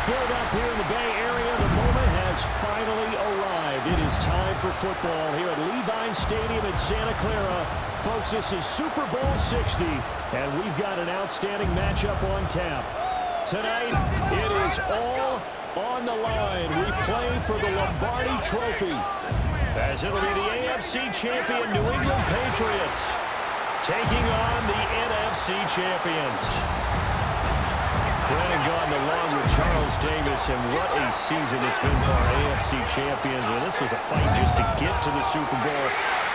build-up here in the Bay Area. The moment has finally arrived. It is time for football here at Levi Stadium in Santa Clara. Folks, this is Super Bowl 60, and we've got an outstanding matchup on tap. Tonight, it is all on the line. We play for the Lombardi Trophy, as it'll be the AFC champion New England Patriots taking on the NFC champions. Brennan gone along with Charles Davis, and what a season it's been for our AFC champions. And this was a fight just to get to the Super Bowl.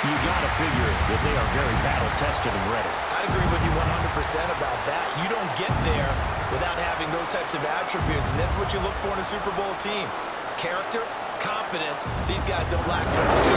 You got to figure that they are very battle-tested and ready. I'd agree with you 100% about that. You don't get there without having those types of attributes, and that's what you look for in a Super Bowl team. Character, confidence. These guys don't lack for good.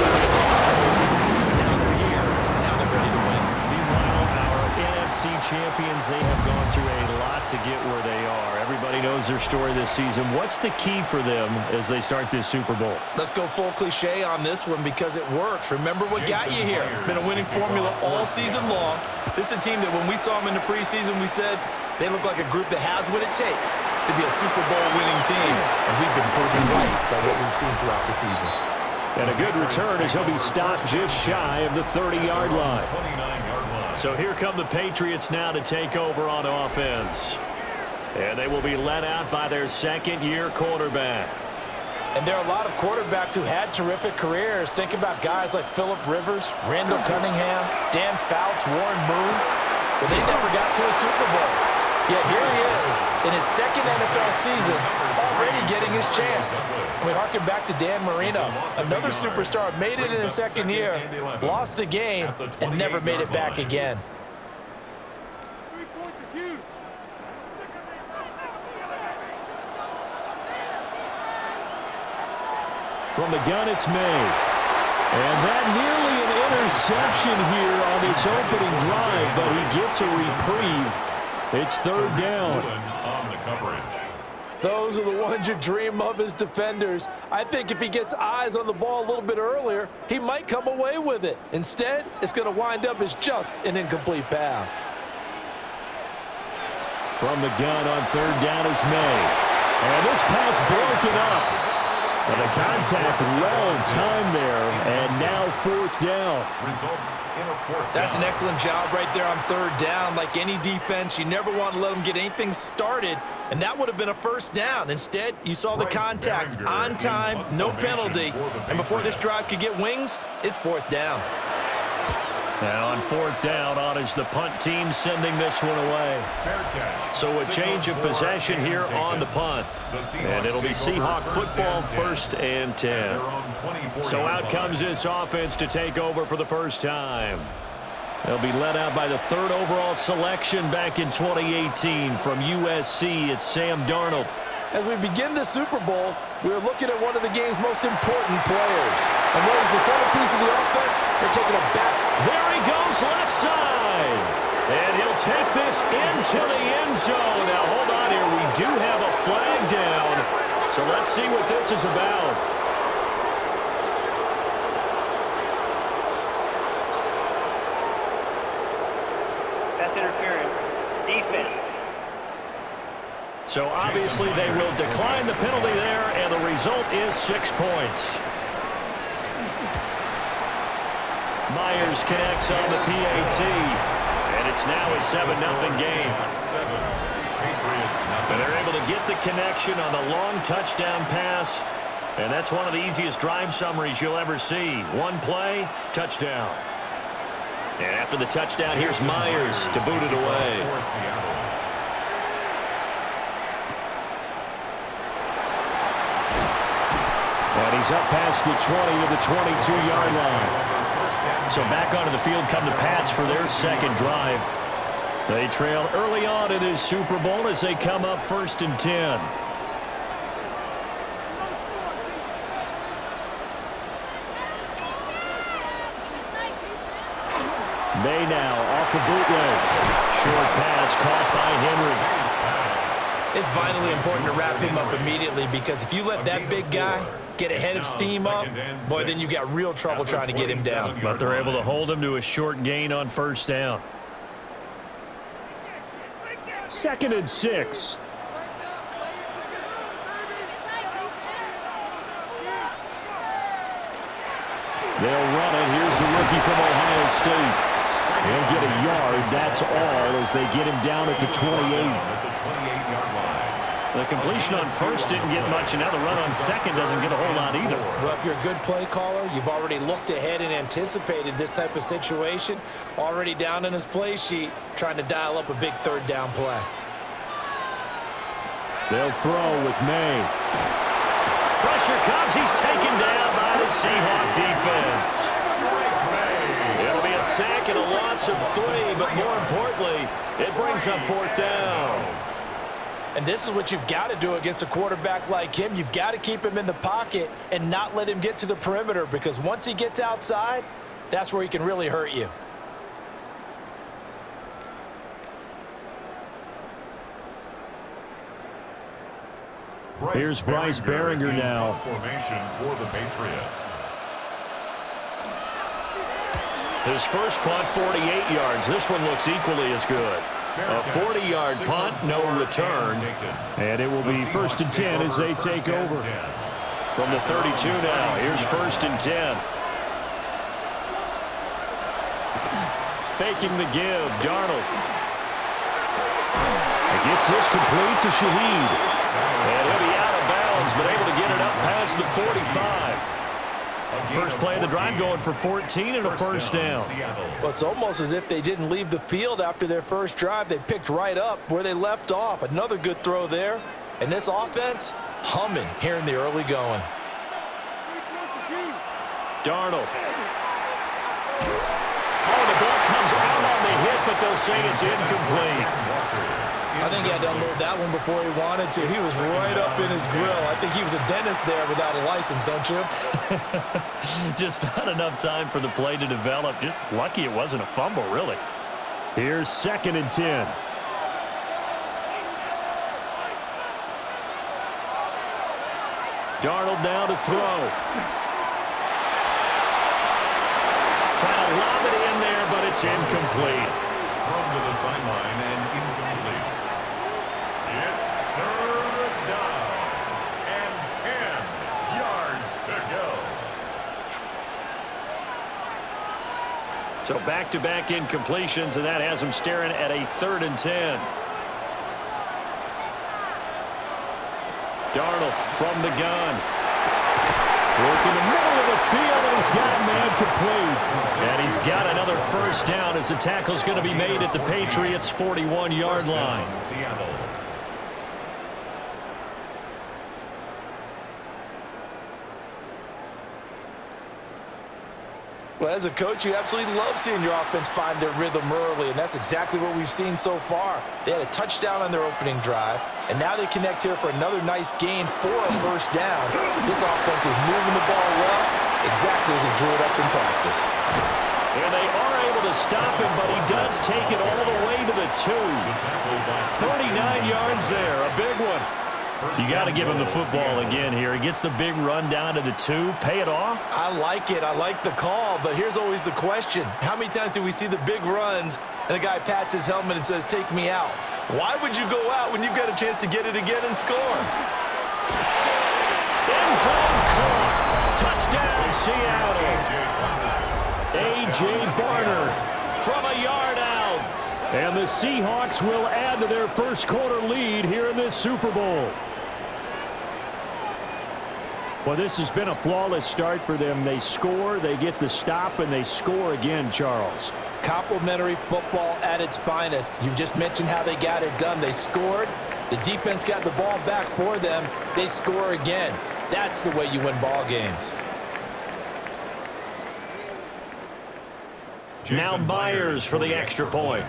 Now they're here. Now they're ready to win. Meanwhile, our NFC champions, they have gone through a lot to get where they are. Everybody knows their story this season. What's the key for them as they start this Super Bowl? Let's go full cliche on this one because it works. Remember what got you here. Been a winning formula all season long. This is a team that when we saw them in the preseason, we said they look like a group that has what it takes to be a Super Bowl winning team. And we've been proven right by what we've seen throughout the season. And a good return as he'll be stopped just shy of the 30-yard line. So here come the Patriots now to take over on offense. And they will be led out by their second-year quarterback. And there are a lot of quarterbacks who had terrific careers. Think about guys like Phillip Rivers, Randall Cunningham, Dan Fouts, Warren Moon. But they never got to a Super Bowl. Yet here he is in his second NFL season, already getting his chance. We harken back to Dan Marino, another superstar, made it in his second year, lost the game, and never made it back again. From the gun, it's May. And that nearly an interception here on this opening drive, but he gets a reprieve. It's third down. On the coverage. Those are the ones you dream of as defenders. I think if he gets eyes on the ball a little bit earlier, he might come away with it. Instead, it's going to wind up as just an incomplete pass. From the gun on third down, it's May. And this pass broken up. And the contact well timed there, and now fourth down. Results in a fourth down. That's an excellent job right there on third down. Like any defense, you never want to let them get anything started, and that would have been a first down. Instead, you saw the contact on time, no penalty, and before this drive could get wings, it's fourth down. Now on fourth down, on is the punt team sending this one away. So a change of possession here on the punt. And it'll be Seahawk football, 1st and 10. So out comes this offense to take over for the first time. They'll be led out by the 3rd overall selection back in 2018 from USC. It's Sam Darnold. As we begin the Super Bowl, we're looking at one of the game's most important players. And what is the centerpiece of the offense? They're taking a back. There he goes, left side. And he'll take this into the end zone. Now, hold on here. We do have a flag down. So let's see what this is about. Pass interference. Defense. So obviously they will decline the penalty there, and the result is 6 points. Myers connects on the PAT, and it's now a 7-0 game. And they're able to get the connection on the long touchdown pass, and that's one of the easiest drive summaries you'll ever see. One play, touchdown. And after the touchdown, here's Myers to boot it away. And he's up past the 20 to the 22-yard line. So back onto the field come the Pats for their second drive. They trail early on in this Super Bowl as they come up 1st and 10. May now off the bootleg. Short pass caught by Henry. It's vitally important to wrap him up immediately because if you let that big guy get a head of steam up, boy, then you got real trouble trying to get him down. But they're able to hold him to a short gain on first down. 2nd and 6. They'll run it. Here's the rookie from Ohio State. He'll get a yard. That's all as they get him down at the 28. The completion on first didn't get much, and now the run on second doesn't get a whole lot either. Well, if you're a good play caller, you've already looked ahead and anticipated this type of situation. Already down in his play sheet, trying to dial up a big third down play. They'll throw with May. Pressure comes. He's taken down by the Seahawk defense. It'll be a sack and a loss of 3, but more importantly, it brings up 4th down. And this is what you've got to do against a quarterback like him. You've got to keep him in the pocket and not let him get to the perimeter, because once he gets outside, that's where he can really hurt you. Here's Bryce Behringer now. Formation for the Patriots. His first punt, 48 yards. This one looks equally as good. A 40-yard punt, no return. And it will be 1st and 10 as they take over. From the 32 now, here's 1st and 10. Faking the give, Darnold. He gets this complete to Shaheed. And he'll be out of bounds, but able to get it up past the 45. First play of the drive going for 14 and a first down. Well, it's almost as if they didn't leave the field after their first drive. They picked right up where they left off. Another good throw there. And this offense, humming here in the early going. Darnold. Oh, the ball comes out on the hit, but they'll say it's incomplete. I think he had to unload that one before he wanted to. He was right up in his grill. I think he was a dentist there without a license, don't you? Just not enough time for the play to develop. Just lucky it wasn't a fumble, really. Here's 2nd and 10. Darnold now to throw. Trying to lob it in there, but it's incomplete. Thrown to the sideline and incomplete. It's 3rd down and 10 yards to go. So back-to-back incompletions, and that has him staring at a 3rd and 10. Darnold from the gun. Work in the middle of the field, and he's got a man complete. And he's got another first down as the tackle's going to be made at the Patriots' 41-yard line. Seattle. Well, as a coach, you absolutely love seeing your offense find their rhythm early, and that's exactly what we've seen so far. They had a touchdown on their opening drive, and now they connect here for another nice gain for a first down. This offense is moving the ball well, exactly as it drew it up in practice. And they are able to stop him, but he does take it all the way to the 2. 39 yards there, a big one. You got to give him the football again here. He gets the big run down to the 2. Pay it off. I like it. I like the call, but here's always the question. How many times do we see the big runs and the guy pats his helmet and says, "Take me out"? Why would you go out when you've got a chance to get it again and score? End zone caught. Touchdown, Seattle. A.J. Barner from a yard out. And the Seahawks will add to their first quarter lead here in this Super Bowl. Well, this has been a flawless start for them. They score, they get the stop, and they score again, Charles. Complimentary football at its finest. You just mentioned how they got it done. They scored. The defense got the ball back for them. They score again. That's the way you win ball games. Now Myers for the extra point.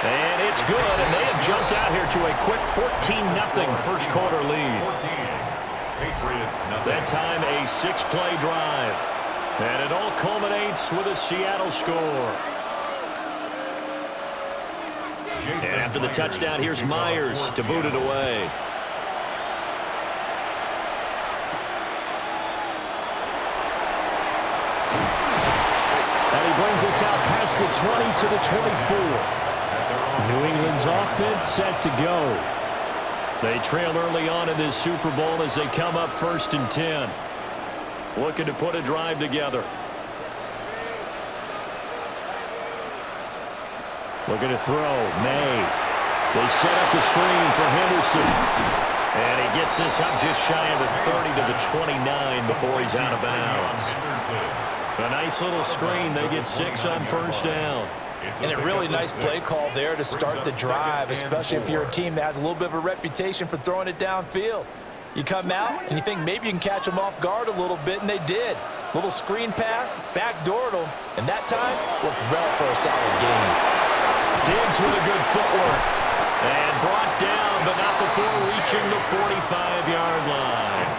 And it's good, and they have jumped out here to a quick 14-0 first quarter lead. 14. Patriots nothing. That time a 6-play drive. And it all culminates with a Seattle score. And after the touchdown, here's Myers to boot it away. And he brings us out past the 20 to the 24. New England's offense set to go. They trail early on in this Super Bowl as they come up 1st and 10. Looking to put a drive together. Looking to throw. May. They set up the screen for Henderson. And he gets this up just shy of the 30 to the 29 before he's out of bounds. A nice little screen. They get 6 on 1st down. And a really nice play call there to start the drive, especially if you're a team that has a little bit of a reputation for throwing it downfield. You come out and you think maybe you can catch them off guard a little bit, and they did. Little screen pass, backdoored them, and that time worked well for a solid gain. Diggs with a good footwork. And brought down, but not before reaching the 45-yard line.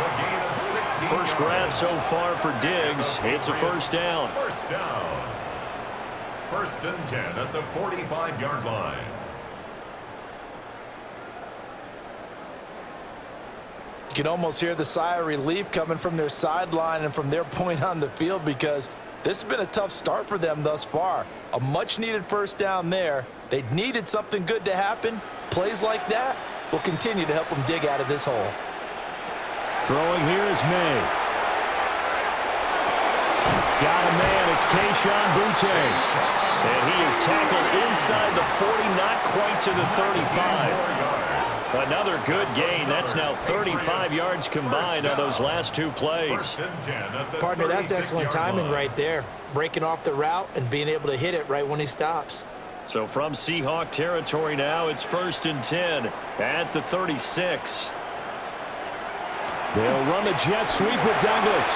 First grab so far for Diggs. It's a 1st down. 1st down. 1st and 10 at the 45-yard line. You can almost hear the sigh of relief coming from their sideline and from their point on the field, because this has been a tough start for them thus far. A much-needed 1st down there. They needed something good to happen. Plays like that will continue to help them dig out of this hole. Throwing here is May. Got a man. It's Kayshon Boutte. And he is tackled inside the 40, not quite to the 35. Another good gain. That's now 35 yards combined on those last 2 plays. Partner, that's excellent timing right there. Breaking off the route and being able to hit it right when he stops. So from Seahawk territory now, it's 1st and 10 at the 36. They'll run the jet sweep with Douglas.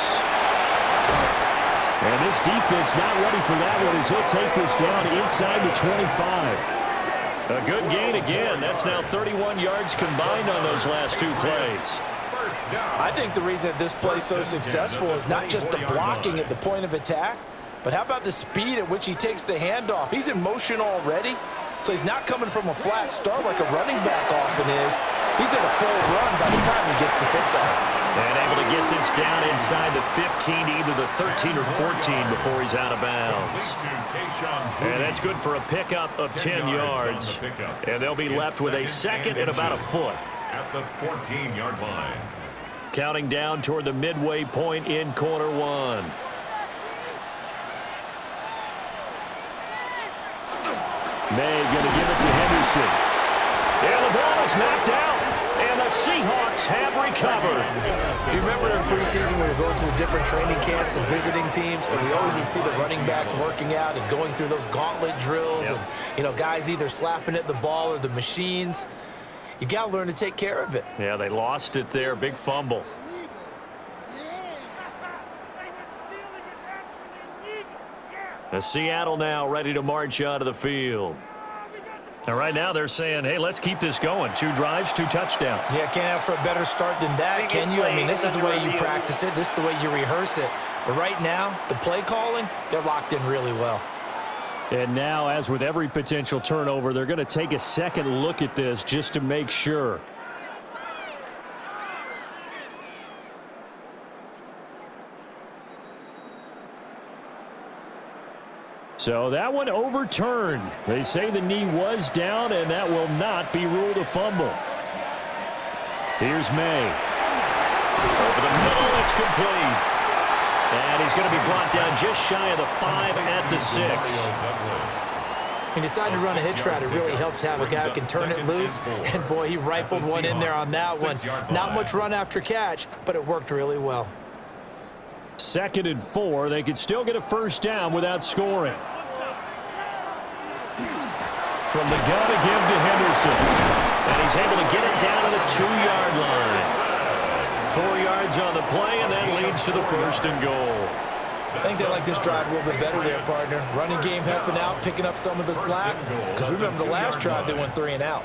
And this defense not ready for that one as he'll take this down inside the 25. A good gain again. That's now 31 yards combined on those last 2 plays. I think the reason that this play is so successful is not just the blocking at the point of attack, but how about the speed at which he takes the handoff? He's in motion already, so he's not coming from a flat start like a running back often is. He's at a full run by the time he gets the football. And able to get this down inside the 15, either the 13 or 14 before he's out of bounds. And that's good for a pickup of 10 yards. And they'll be left with a 2nd and about a foot. At the 14-yard line. Counting down toward the midway point in quarter 1. May going to give it to Henderson. And the ball is knocked out. And the Seahawks have recovered. You remember in preseason we were going to the different training camps and visiting teams, and we always would see the running backs working out and going through those gauntlet drills, and, you know, guys either slapping at the ball or the machines. You got to learn to take care of it. Yeah, they lost it there. Big fumble. The Seattle now ready to march out of the field. And right now they're saying, hey, let's keep this going. 2 drives, 2 touchdowns. Yeah, can't ask for a better start than that, can you? I mean, this is the way you practice it. This is the way you rehearse it. But right now, the play calling, they're locked in really well. And now, as with every potential turnover, they're going to take a second look at this just to make sure. So that one overturned. They say the knee was down, and that will not be ruled a fumble. Here's May. Over the middle, it's complete. And he's going to be brought down just shy of the 5 at the 6. He decided to run a hitch route. It really helps to have a guy who can turn it loose. And, boy, he rifled one in there on that one. Not much run after catch, but it worked really well. 2nd and 4. They could still get a 1st down without scoring. From the gun to give to Henderson. And he's able to get it down to the 2-yard line. 4 yards on the play, and that leads to the 1st and goal. I think they like this drive a little bit better there, partner. Running game helping out, picking up some of the slack. Because remember the last drive, they went 3 and out.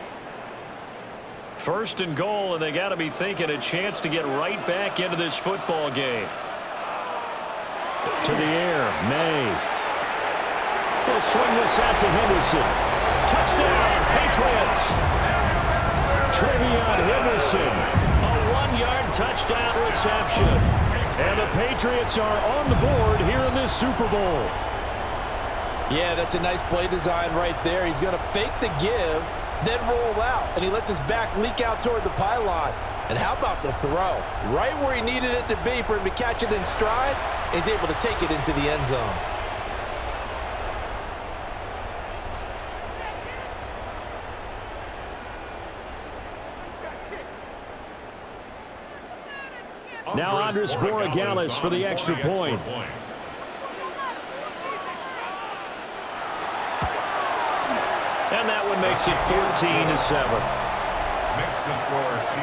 1st and goal, and they got to be thinking a chance to get right back into this football game. To the air, May. We'll swing this out to Henderson. Touchdown, Patriots. Trevion Henderson. A 1-yard touchdown reception. And the Patriots are on the board here in this Super Bowl. Yeah, that's a nice play design right there. He's going to fake the give, then roll out, and he lets his back leak out toward the pylon. And how about the throw? Right where he needed it to be for him to catch it in stride, he's able to take it into the end zone. Now Andres Borregales for the extra point. And that one makes it 14-7.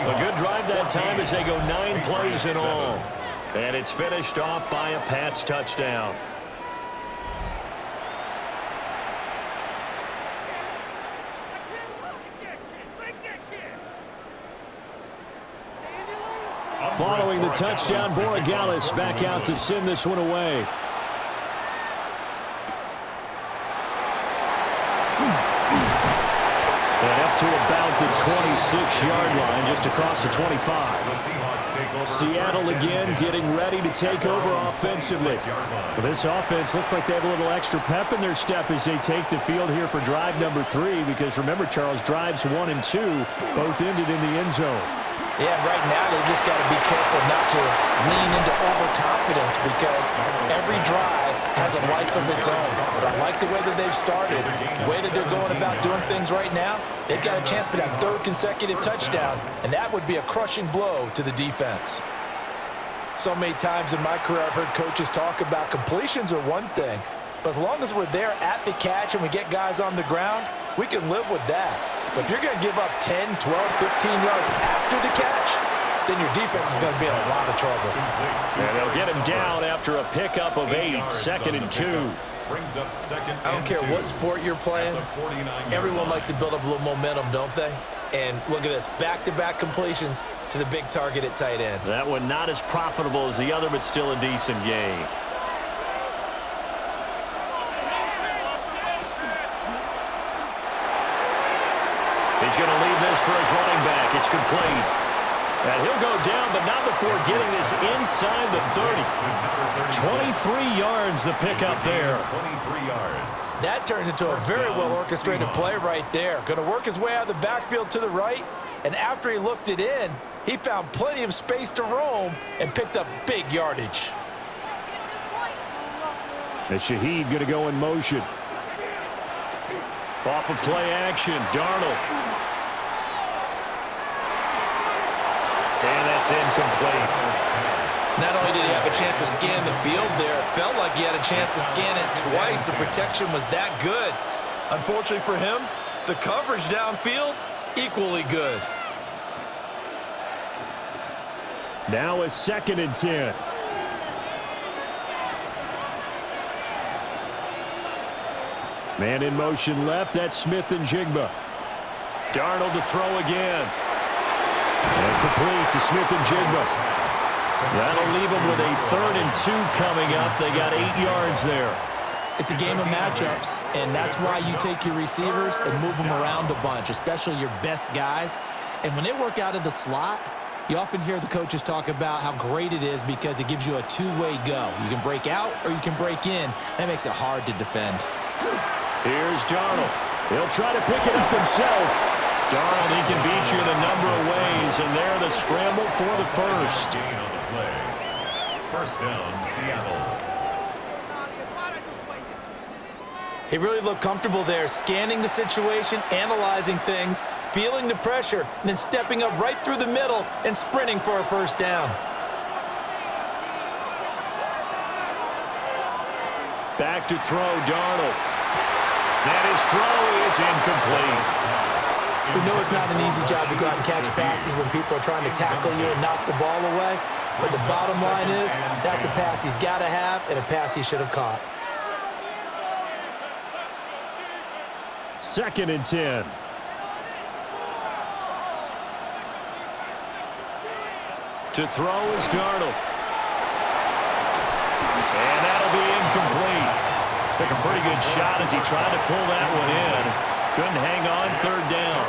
A good drive that time as they go 9 plays in all. And it's finished off by a Pats touchdown. Following the touchdown, Borregales back out to send this one away. And up to about the 26-yard line, just across the 25. Seattle again getting ready to take over offensively. Well, this offense looks like they have a little extra pep in their step as they take the field here for drive number 3, because remember, Charles, drives 1 and 2 both ended in the end zone. Yeah, right now they just got to be careful not to lean into overconfidence, because every drive has a life of its own. But I like the way that they've started, the way that they're going about doing things right now. They've got a chance for that 3rd consecutive touchdown, and that would be a crushing blow to the defense. So many times in my career I've heard coaches talk about completions are one thing, but as long as we're there at the catch and we get guys on the ground, we can live with that. But if you're going to give up 10, 12, 15 yards after the catch, then your defense is going to be in a lot of trouble. And they'll get him down after a pickup of 8, 2nd and 2. I don't care what sport you're playing, everyone likes to build up a little momentum, don't they? And look at this, back-to-back completions to the big target at tight end. That one not as profitable as the other, but still a decent gain. He's going to leave this for his running back. It's complete. And he'll go down, but not before getting this inside the 30. 23 yards the pickup there. 23 yards. That turns into a very well-orchestrated play right there. Going to work his way out of the backfield to the right, and after he looked it in, he found plenty of space to roam and picked up big yardage. And Shaheed going to go in motion. Off of play action, Darnold. And that's incomplete. Not only did he have a chance to scan the field there, it felt like he had a chance to scan it twice. The protection was that good. Unfortunately for him, the coverage downfield, equally good. Now a 2nd and 10. Man in motion left, that's Smith and Jigba. Darnold to throw again. And complete to Smith and Jigba. That'll leave them with a 3rd and 2 coming up. They got 8 yards there. It's a game of matchups, and that's why you take your receivers and move them around a bunch, especially your best guys. And when they work out of the slot, you often hear the coaches talk about how great it is because it gives you a two-way go. You can break out or you can break in. That makes it hard to defend. Here's Darnold. He'll try to pick it up himself. Darnold, he can beat you in a number of ways, and there the scramble for the first. Gain on the play. First down, Seattle. He really looked comfortable there, scanning the situation, analyzing things, feeling the pressure, and then stepping up right through the middle and sprinting for a first down. Back to throw, Darnold. And his throw is incomplete. We know it's not an easy job to go out and catch passes when people are trying to tackle you and knock the ball away. But the bottom line is, that's a pass he's got to have and a pass he should have caught. 2nd and 10. To throw is Darnold. And that'll be incomplete. Took a pretty good shot as he tried to pull that one in. Couldn't hang on, 3rd down.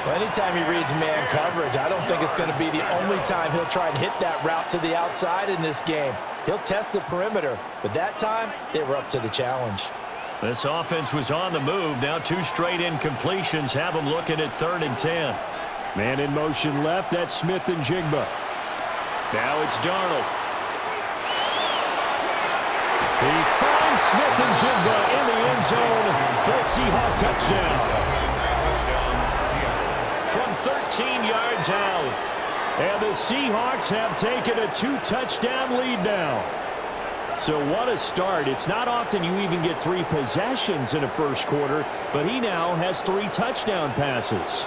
Well, anytime he reads man coverage, I don't think it's going to be the only time he'll try and hit that route to the outside in this game. He'll test the perimeter, but that time, they were up to the challenge. This offense was on the move. Now 2 straight incompletions have them looking at 3rd and 10. Man in motion left. That's Smith and Jigba. Now it's Darnold. He finds Smith and Jigba in the end zone for a Seahawks touchdown. From 13 yards out. And the Seahawks have taken a 2-touchdown lead now. So what a start. It's not often you even get 3 possessions in a first quarter, but he now has 3 touchdown passes.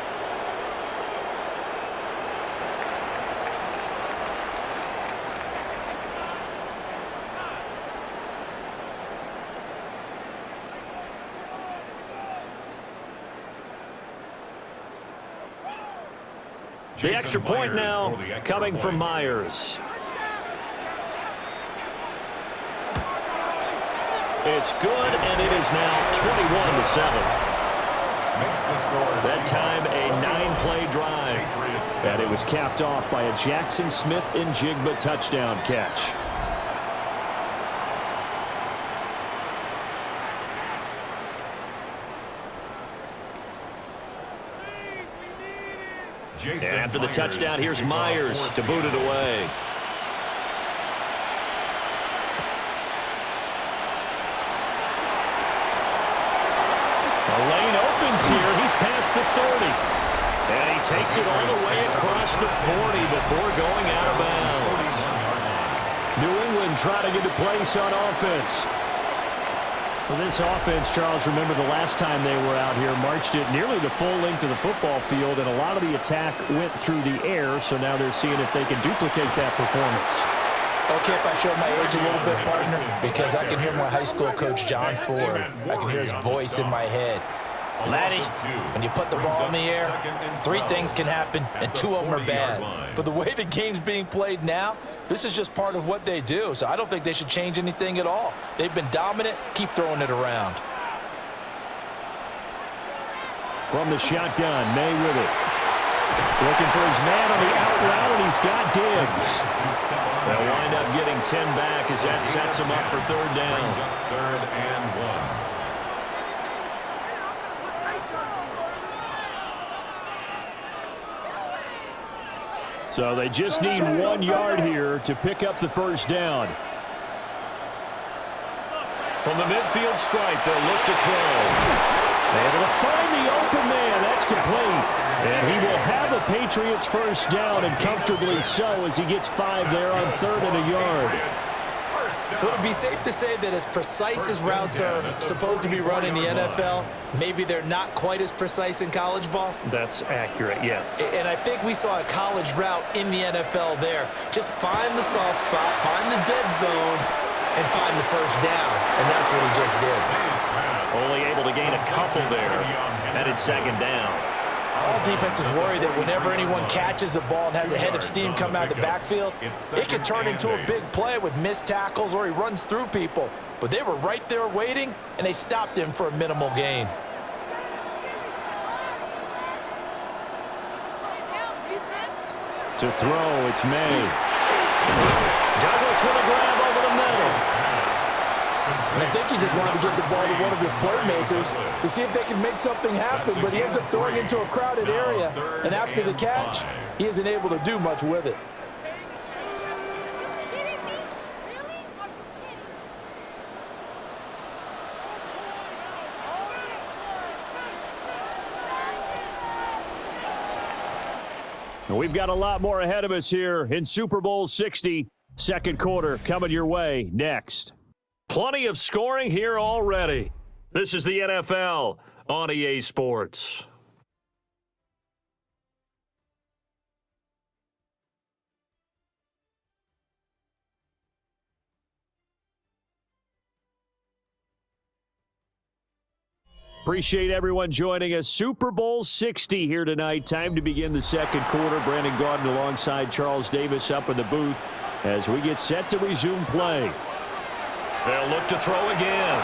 The extra point now coming from Myers. It's good, and it is now 21-7. That time, a 9-play drive. And it was capped off by a Jackson Smith and Jigba touchdown catch. And after the touchdown, here's Myers to boot it away. The lane opens here. He's past the 30. And he takes it all the way across the 40 before going out of bounds. New England trying to get a place on offense. Well, this offense, Charles, remember the last time they were out here, marched it nearly the full length of the football field, and a lot of the attack went through the air, so now they're seeing if they can duplicate that performance. Okay, if I show my age a little bit, partner, because I can hear my high school coach, John Ford. I can hear his voice in my head. Laddie, when you put the ball in the air, 3 things can happen, and 2 of them are bad. But the way the game's being played now, this is just part of what they do, so I don't think they should change anything at all. They've been dominant. Keep throwing it around. From the shotgun, May with it. Looking for his man on the out route, and he's got Diggs. They'll wind up getting 10 back as that sets him up for 3rd down. 3rd and 1. So they just need 1 yard here to pick up the 1st down. From the midfield stripe, they'll look to throw. Able to find the open man. That's complete. And he will have a Patriots 1st down, and comfortably so, as he gets 5 there on 3rd and a yard. Would it be safe to say that as precise as routes are supposed to be run in the NFL, maybe they're not quite as precise in college ball? That's accurate, yeah. And I think we saw a college route in the NFL there. Just find the soft spot, find the dead zone, and find the 1st down. And that's what he just did. Only able to gain a couple there. And it's 2nd down. All defenses worry that whenever anyone catches the ball and has a head of steam come out of the backfield, it can turn into a big play with missed tackles or he runs through people. But they were right there waiting, and they stopped him for a minimal gain. To throw, it's May. Douglas with a grab over the middle. And I think he just wanted to get the ball to one of his playmakers to see if they can make something happen, but he ends up throwing into a crowded area, and after the catch, he isn't able to do much with it. We've got a lot more ahead of us here in Super Bowl 60. 2nd quarter coming your way next. Plenty of scoring here already. This is the NFL on EA Sports. Appreciate everyone joining us. Super Bowl 60 here tonight. Time to begin the 2nd quarter. Brandon Gaudin alongside Charles Davis up in the booth as we get set to resume play. They'll look to throw again.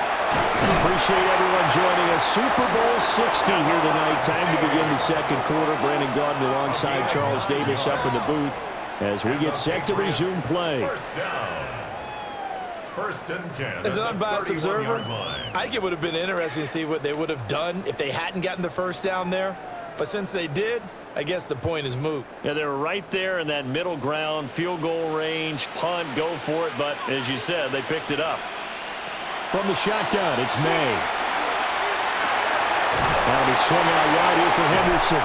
Appreciate everyone joining us. Super Bowl 60 here tonight. Time to begin the 2nd quarter. Brandon Gaudin alongside Charles Davis up in the booth as we get set to resume play. First and 10. As an unbiased observer, 31-yard line. I think it would have been interesting to see what they would have done if they hadn't gotten the first down there. But since they did, I guess the point is moot. Yeah, they were right there in that middle ground, field goal range, punt, go for it. But as you said, they picked it up. From the shotgun, it's May. That'll be swung out wide here for Henderson.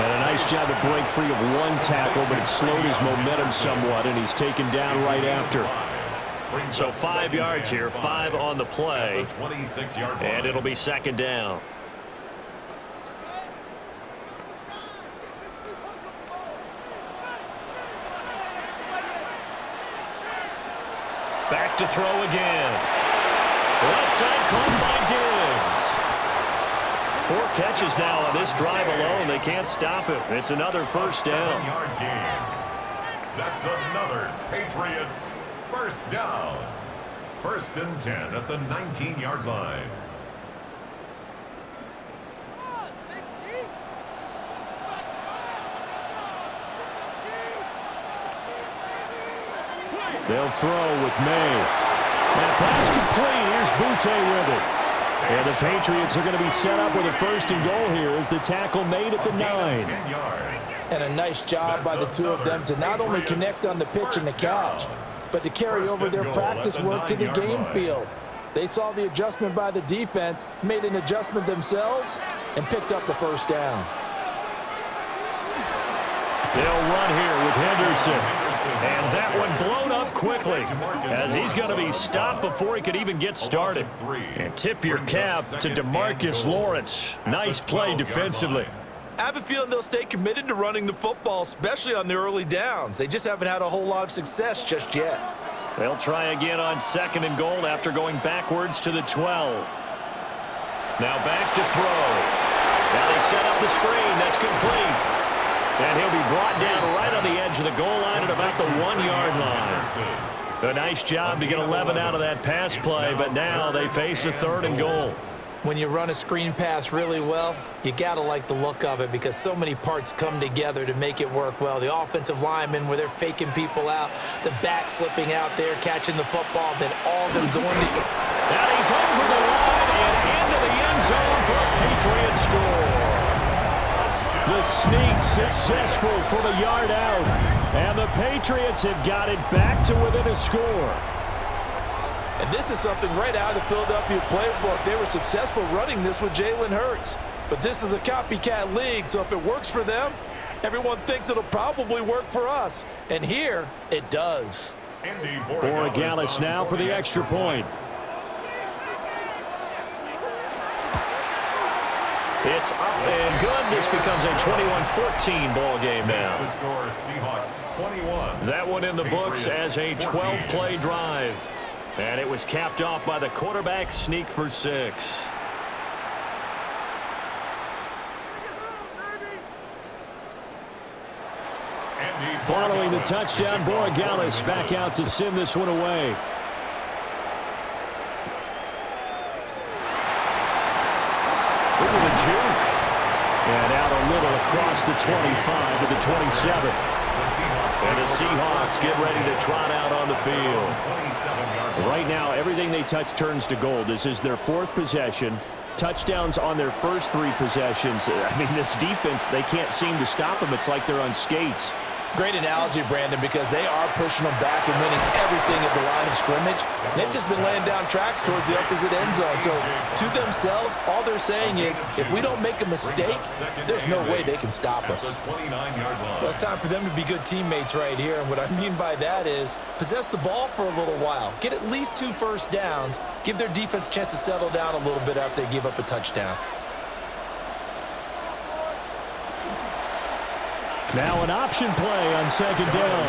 And a nice job to break free of one tackle, but it slowed his momentum somewhat, and he's taken down right after. So 5 yards here, 5 on the play, and it'll be second down. Back to throw again. Left side caught by Diggs. 4 catches now on this drive alone. They can't stop it. It's another first down. 7-yard gain. That's another Patriots first down. First and 10 at the 19-yard line. They'll throw with May. That pass complete. Here's Butte with it. And the Patriots are going to be set up with a first and goal here as the tackle made at the 9. 10 yards. And a nice job by the two of them to not only connect on the pitch and the catch, but to carry over their practice work to the game field. They saw the adjustment by the defense, made an adjustment themselves, and picked up the first down. They'll run here with Henderson. And that one blown up quickly as he's going to be stopped before he could even get started. And tip your cap to DeMarcus Lawrence. Nice play defensively. I have a feeling they'll stay committed to running the football, especially on the early downs. They just haven't had a whole lot of success just yet. They'll try again on second and goal after going backwards to the 12. Now back to throw. Now they set up the screen. That's complete. And he'll be brought down right on the edge of the goal line at about the 1-yard line. A nice job to get 11 out of that pass play, but now they face a third and goal. When you run a screen pass really well, you got to like the look of it because so many parts come together to make it work well. The offensive linemen, where they're faking people out, the back slipping out there, catching the football, then all of them going to... Now he's over the line and into the end zone for a Patriot score. The sneak successful from a yard out. And the Patriots have got it back to within a score. And this is something right out of the Philadelphia playbook. They were successful running this with Jalen Hurts. But this is a copycat league, so if it works for them, everyone thinks it'll probably work for us. And here, it does. Borregales now for the extra point. It's up and good. This becomes a 21-14 ball game now. The score, Seahawks 21. That one in the books as a 12-play drive. And it was capped off by the quarterback sneak for 6. Following the touchdown, Borregales back out to send this one away. Juke. And out a little across the 25 to the 27. And the Seahawks get ready to trot out on the field. Right now, everything they touch turns to gold. This is their 4th possession. Touchdowns on their first 3 possessions. I mean, this defense, they can't seem to stop them. It's like they're on skates. Great analogy, Brandon, because they are pushing them back and winning everything at the line of scrimmage. They've just been laying down tracks towards the opposite end zone. So to themselves, all they're saying is, if we don't make a mistake, there's no way they can stop us. Well, it's time for them to be good teammates right here. And what I mean by that is possess the ball for a little while. Get at least 2 first downs. Give their defense a chance to settle down a little bit after they give up a touchdown. Now an option play on second down.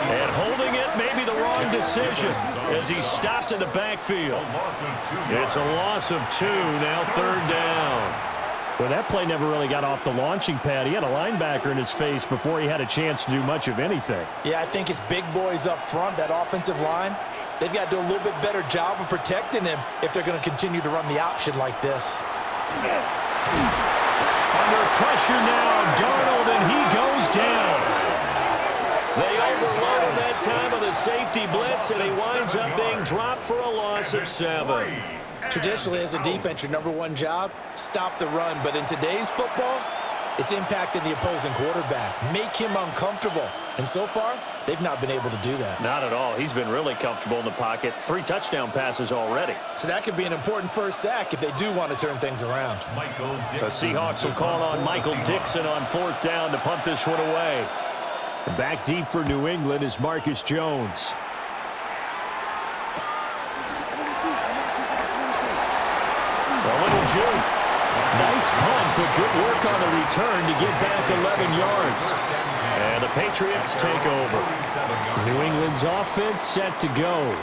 And holding it may be the wrong decision as he stopped in the backfield. It's a loss of 2, now third down. Well, that play never really got off the launching pad. He had a linebacker in his face before he had a chance to do much of anything. Yeah, I think it's big boys up front, that offensive line. They've got to do a little bit better job of protecting him if they're going to continue to run the option like this. Under pressure now, Darnold, and he goes down. They overloaded that time of the safety blitz, and he winds up being dropped for a loss of 7. Traditionally, as a defense, your number one job, stop the run. But in today's football, it's impacting the opposing quarterback. Make him uncomfortable. And so far, they've not been able to do that. Not at all. He's been really comfortable in the pocket. 3 touchdown passes already. So that could be an important first sack if they do want to turn things around. The Seahawks will call on Michael Dixon on 4th down to punt this one away. Back deep for New England is Marcus Jones. A little juke. Nice punt, but good work on the return to get back 11 yards. And the Patriots take over. New England's offense set to go.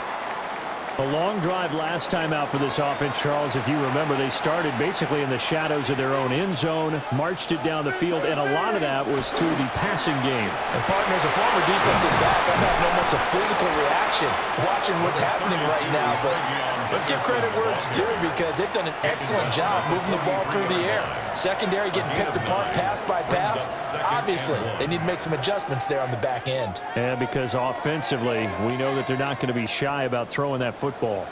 A long drive last time out for this offense, Charles. If you remember, they started basically in the shadows of their own end zone, marched it down the field, and a lot of that was through the passing game. And partner, as a former defensive back, I'm having almost a physical reaction watching what's happening right now. But let's give credit where it's due because they've done an excellent job moving the ball through the air. Secondary getting picked apart pass by pass. Obviously, they need to make some adjustments there on the back end. And because offensively, we know that they're not going to be shy about throwing that football.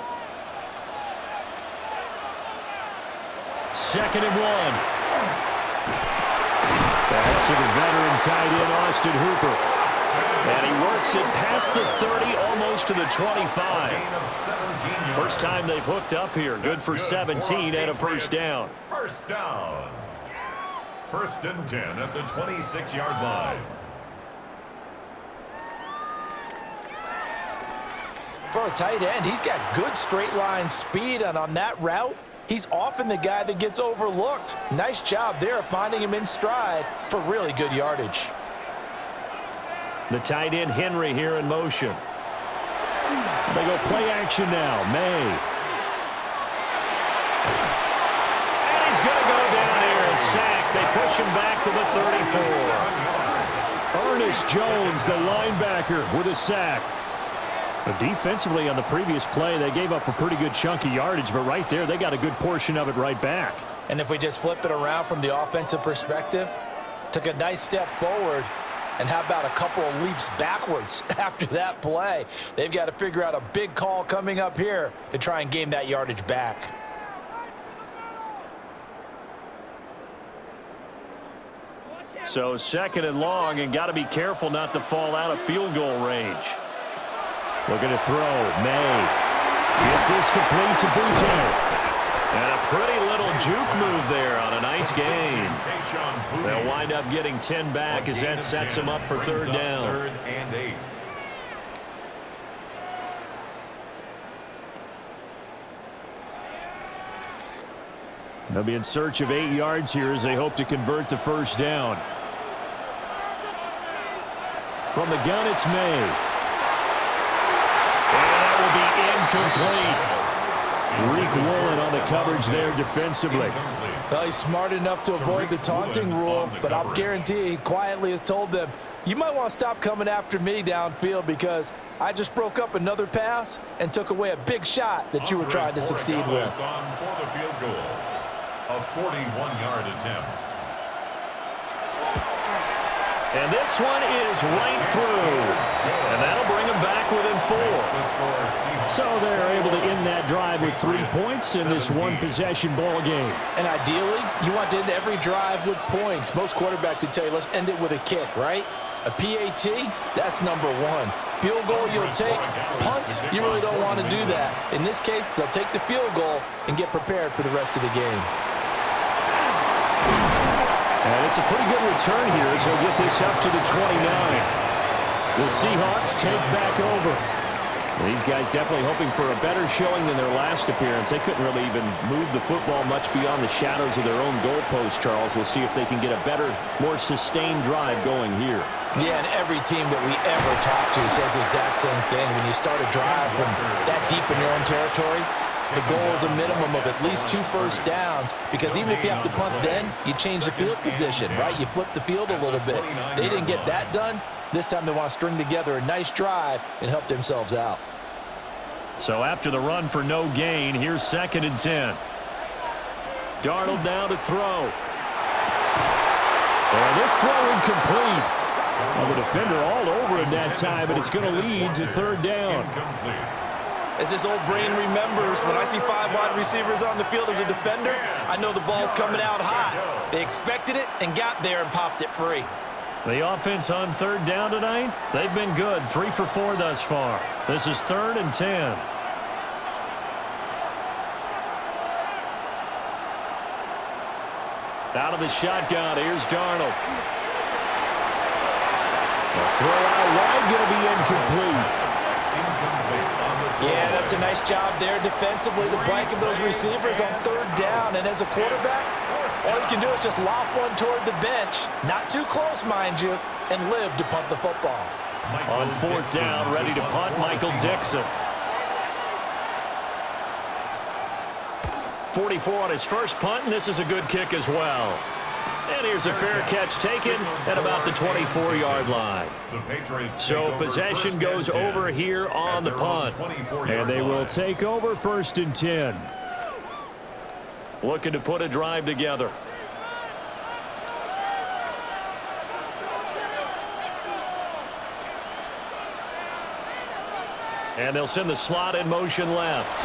2nd and 1. That's to the veteran tight end, Austin Hooper. And he works it past the 30, almost to the 25. First time they've hooked up here. Good for 17 and a first down. First down. 1st and 10 at the 26-yard line. For a tight end, he's got good straight line speed, and on that route, he's often the guy that gets overlooked. Nice job there of finding him in stride for really good yardage. The tight end Henry here in motion. They go play action now. May. And he's going to go down here. A sack. They push him back to the 34. Ernest Jones, the linebacker, with a sack. But defensively on the previous play, they gave up a pretty good chunk of yardage, but right there, they got a good portion of it right back. And if we just flip it around from the offensive perspective, took a nice step forward, and how about a couple of leaps backwards after that play? They've got to figure out a big call coming up here to try and gain that yardage back. So 2nd and long, and got to be careful not to fall out of field goal range. Looking to throw. May. Gets this complete to Boutte. And a pretty little juke move there on a nice gain. They'll wind up getting 10 back as that sets them up for 3rd down. 3rd and 8. They'll be in search of 8 yards here as they hope to convert the first down. From the gun, it's May. And that will be incomplete. Reek Woolen on the coverage there defensively. Well, he's smart enough to avoid the taunting rule, but I'll guarantee he quietly has told them, you might want to stop coming after me downfield because I just broke up another pass and took away a big shot that you were trying to succeed with. For the field goal, a 41-yard attempt. And this one is right through. And that'll bring them back within 4. So they're able to end that drive with 3 points in this one-possession ball game. And ideally, you want to end every drive with points. Most quarterbacks would tell you, let's end it with a kick, right? A PAT, that's number 1. Field goal you'll take. Punts, you really don't want to do that. In this case, they'll take the field goal and get prepared for the rest of the game. And it's a pretty good return here as they'll get this up to the 29. The Seahawks take back over. These guys definitely hoping for a better showing than their last appearance. They couldn't really even move the football much beyond the shadows of their own goalpost, Charles. We'll see if they can get a better, more sustained drive going here. Yeah, and every team that we ever talk to says the exact same thing. When you start a drive from that deep in your own territory, the goal is a minimum of at least 2 first downs, because even if you have to punt then, you change the field position, right? You flip the field a little bit. They didn't get that done. This time they want to string together a nice drive and help themselves out. So after the run for no gain, here's 2nd and 10. Darnold now to throw. And this throw incomplete. Well, the defender all over it that time, but it's going to lead to third down. As this old brain remembers, when I see 5 wide receivers on the field as a defender, I know the ball's coming out hot. They expected it and got there and popped it free. The offense on third down tonight, they've been good. 3 for 4 thus far. This is 3rd and 10. Out of the shotgun, here's Darnold. The throw out wide, going to be incomplete. Yeah, that's a nice job there defensively to blanket those receivers on third down. And as a quarterback, all you can do is just loft one toward the bench. Not too close, mind you, and live to punt the football. On 4th down, ready to punt, Michael Dixon. 44 on his first punt, and this is a good kick as well. And here's a fair catch taken at about the 24-yard line. So possession goes over here on the punt. And they will take over 1st and 10. Looking to put a drive together. And they'll send the slot in motion left.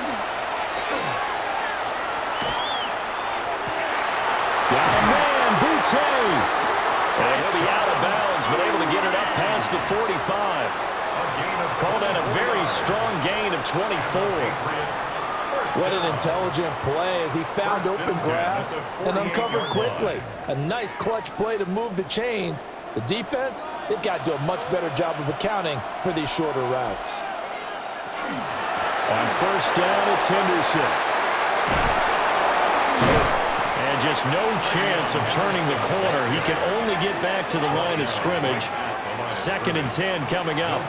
Got a man, Boutte. And he'll be out of bounds, but able to get it up past the 45. Called that a very strong gain of 24. What an intelligent play as he found open grass and uncovered quickly. A nice clutch play to move the chains. The defense, they've got to do a much better job of accounting for these shorter routes. On 1st down, it's Henderson. And just no chance of turning the corner. He can only get back to the line of scrimmage. 2nd and 10 coming up.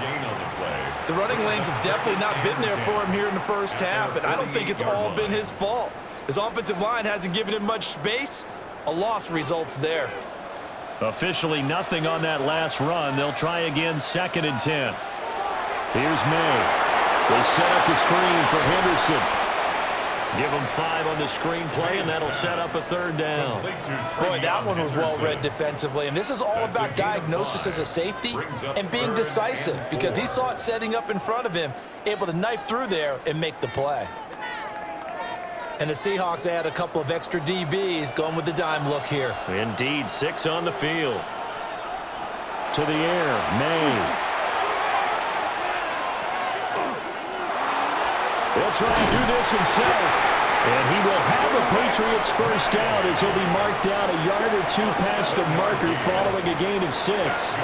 The running lanes have definitely not been there for him here in the first half, and I don't think it's all been his fault. His offensive line hasn't given him much space. A loss results there. Officially nothing on that last run. They'll try again, 2nd and 10. Here's May. They set up the screen for Henderson. Give them 5 on the screen play, and that'll set up a 3rd down. Boy, that one was well read defensively. And this is all about diagnosis as a safety and being decisive, because he saw it setting up in front of him, able to knife through there and make the play. And the Seahawks add a couple of extra DBs going with the dime look here. Indeed, 6 on the field. To the air, May. He'll try and do this himself. And he will have a Patriots first down as he'll be marked down a yard or 2 past the marker following a gain of 6.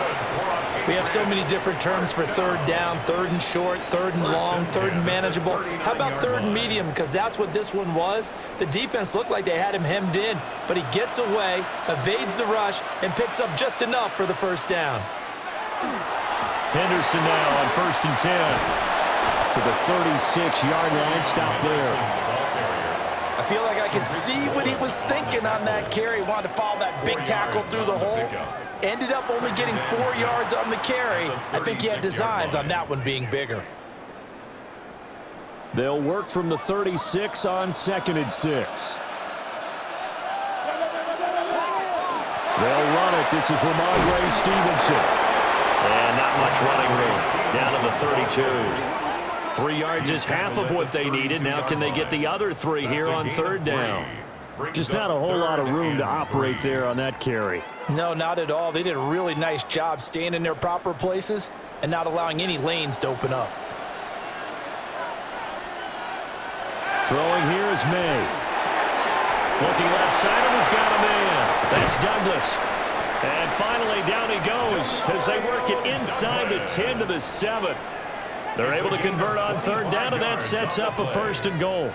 We have so many different terms for 3rd down, 3rd and short, 3rd and long, 3rd and manageable. How about 3rd and medium? Because that's what this one was. The defense looked like they had him hemmed in, but he gets away, evades the rush, and picks up just enough for the first down. Henderson now on 1st and 10. To the 36-yard line, stop there. I feel like I can see what he was thinking on that carry. Wanted to follow that big tackle through the hole. Ended up only getting 4 yards on the carry. I think he had designs on that one being bigger. They'll work from the 36 on 2nd and 6. They'll run it. This is Ramondre Stevenson. And not much running room. Down to the 32. 3 yards is half of what they needed. Now can they get the other 3 here on 3rd down? Just not a whole lot of room to operate there on that carry. No, not at all. They did a really nice job staying in their proper places and not allowing any lanes to open up. Throwing here is May. Looking left side of him, he's got a man. That's Douglas. And finally down he goes as they work it inside the 10 to the 7. They're able to convert on 3rd down, and that sets up a 1st and goal.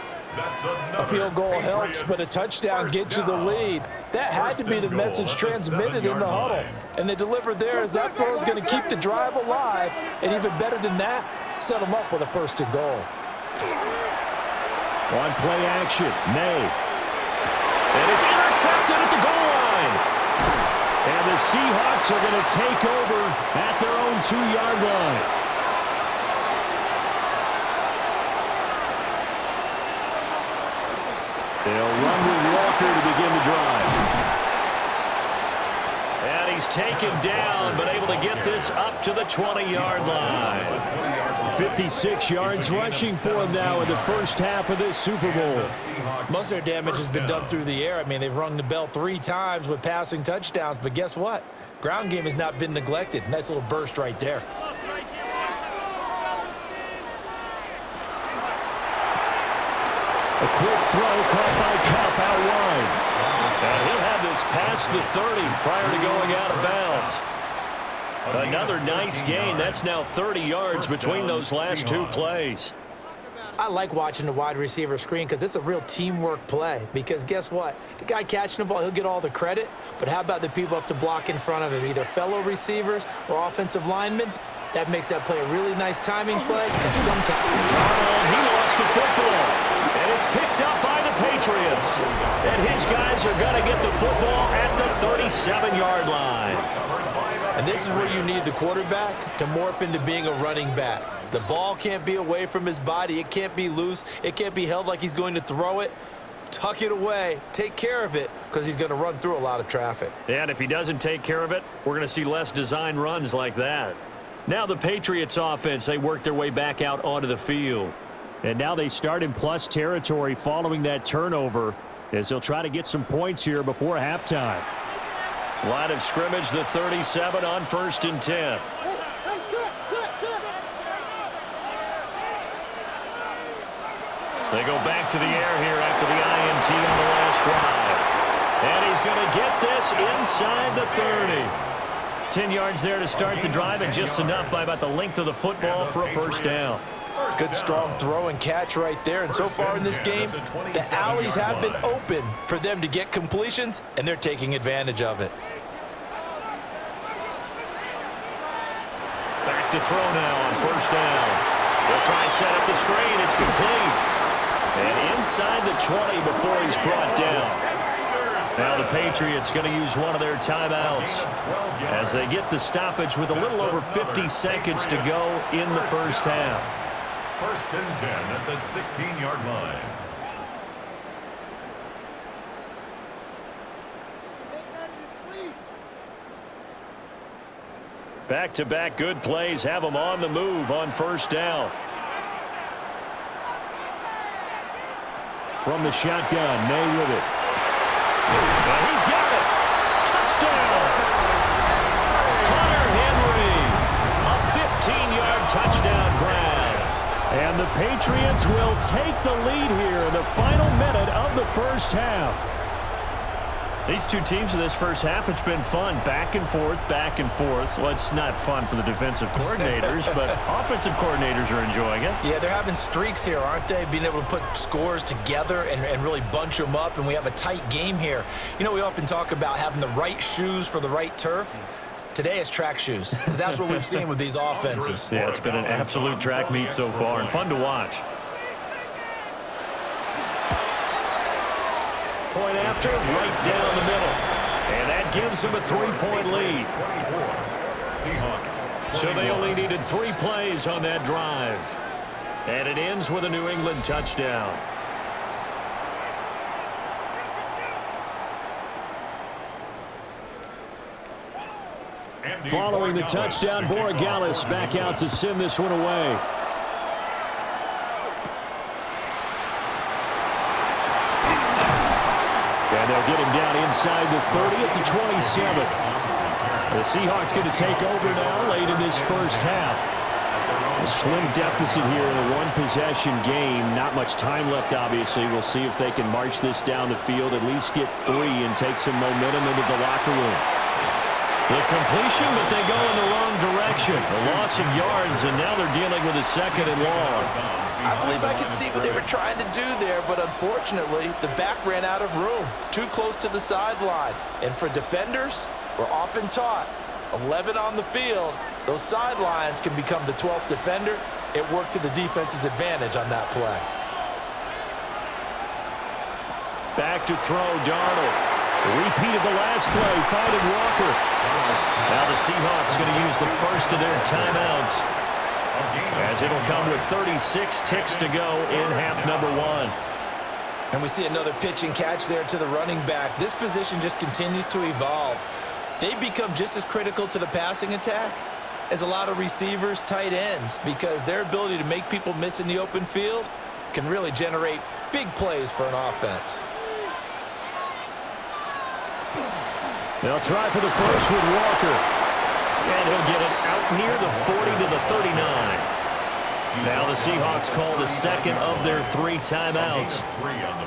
A field goal helps, but a touchdown gets you the lead. That had to be the message transmitted in the huddle. And they delivered there as that throw is going to keep the drive alive. And even better than that, set them up with a 1st and goal. On play action, May. And it's intercepted at the goal line. And the Seahawks are going to take over at their own 2-yard line. They'll run with Walker to begin the drive. And he he's taken down, but able to get this up to the 20-yard line. 56 yards rushing for him now in the first half of this Super Bowl. Most of their damage has been done through the air. I mean, they've rung the bell 3 times with passing touchdowns, but guess what? Ground game has not been neglected. Nice little burst right there. A quick throw caught by Cup out wide. And he'll have this past the 30 prior to going out of bounds. Another nice gain. That's now 30 yards between those last 2 plays. I like watching the wide receiver screen because it's a real teamwork play. Because guess what? The guy catching the ball, he'll get all the credit. But how about the people up to block in front of him, either fellow receivers or offensive linemen? That makes that play a really nice timing play. And sometimes he lost the football. And it's picked up by the Patriots. And his guys are going to get the football at the 37-yard line. And this is where you need the quarterback to morph into being a running back. The ball can't be away from his body. It can't be loose. It can't be held like he's going to throw it. Tuck it away. Take care of it because he's going to run through a lot of traffic. And if he doesn't take care of it, we're going to see less design runs like that. Now the Patriots offense, they work their way back out onto the field. And now they start in plus territory following that turnover as they'll try to get some points here before halftime. Line of scrimmage, the 37 on 1st and 10. They go back to the air here after the INT on the last drive. And he's going to get this inside the 30. 10 yards there to start the drive, and just enough by about the length of the football for a first down. Good strong throw and catch right there. And so far in this game, the alleys have been open for them to get completions, and they're taking advantage of it. Back to throw now on first down. They'll try and set up the screen. It's complete. And inside the 20 before he's brought down. Now the Patriots going to use one of their timeouts as they get the stoppage with a little over 50 seconds to go in the first half. 1st and 10 at the 16-yard line. Back-to-back good plays have them on the move on first down. From the shotgun, May with it. And he's got it. Touchdown. Hunter Henry. A 15-yard touchdown grab. And the Patriots will take the lead here in the final minute of the first half. These two teams in this first half, it's been fun. Back and forth, back and forth. Well, it's not fun for the defensive coordinators, but offensive coordinators are enjoying it. Yeah, they're having streaks here, aren't they? Being able to put scores together and really bunch them up, and we have a tight game here. You know, we often talk about having the right shoes for the right turf. Today it's track shoes. That's what we've seen with these offenses. Yeah, it's been an absolute track meet so far and fun to watch. Point after, right down the middle. And that gives them a 3-point lead. So they only needed 3 plays on that drive. And it ends with a New England touchdown. Following the touchdown, Borregales back out to send this one away. And they'll get him down inside the 30 at the 27. The Seahawks going to take over now late in this first half. A slim deficit here in a one-possession game. Not much time left, obviously. We'll see if they can march this down the field, at least get 3 and take some momentum into the locker room. The completion, but they go in the wrong direction. A loss of yards, and now they're dealing with a 2nd and long. I believe I could see what they were trying to do there, but unfortunately, the back ran out of room. Too close to the sideline. And for defenders, we're often taught, 11 on the field, those sidelines can become the 12th defender. It worked to the defense's advantage on that play. Back to throw, Darnold. Repeat of the last play, finding Walker. Now the Seahawks going to use the first of their timeouts, as it'll come with 36 ticks to go in half number 1. And we see another pitch and catch there to the running back. This position just continues to evolve. they become just as critical to the passing attack as a lot of receivers, tight ends, because their ability to make people miss in the open field can really generate big plays for an offense. They'll try for the first with Walker. And he'll get it out near the 40 to the 39. Now the Seahawks call the second of their 3 timeouts,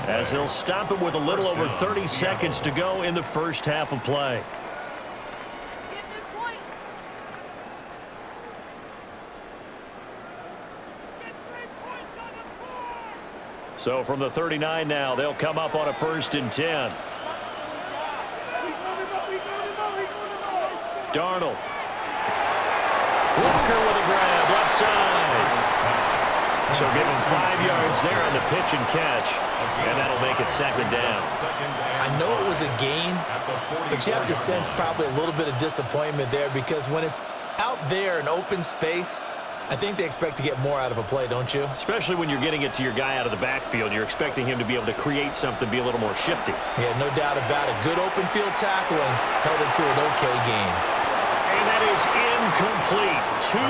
as they'll stop it with a little over 30 seconds to go in the first half of play. So from the 39 now, they'll come up on a 1st and 10. Darnold. Walker with a grab, left side. So give him 5 yards there on the pitch and catch, and that'll make it 2nd down. I know it was a gain, but you have to sense probably a little bit of disappointment there, because when it's out there in open space, I think they expect to get more out of a play, don't you? Especially when you're getting it to your guy out of the backfield. You're expecting him to be able to create something, be a little more shifty. Yeah, no doubt about it. Good open field tackling held it to an okay game. And that is incomplete. 2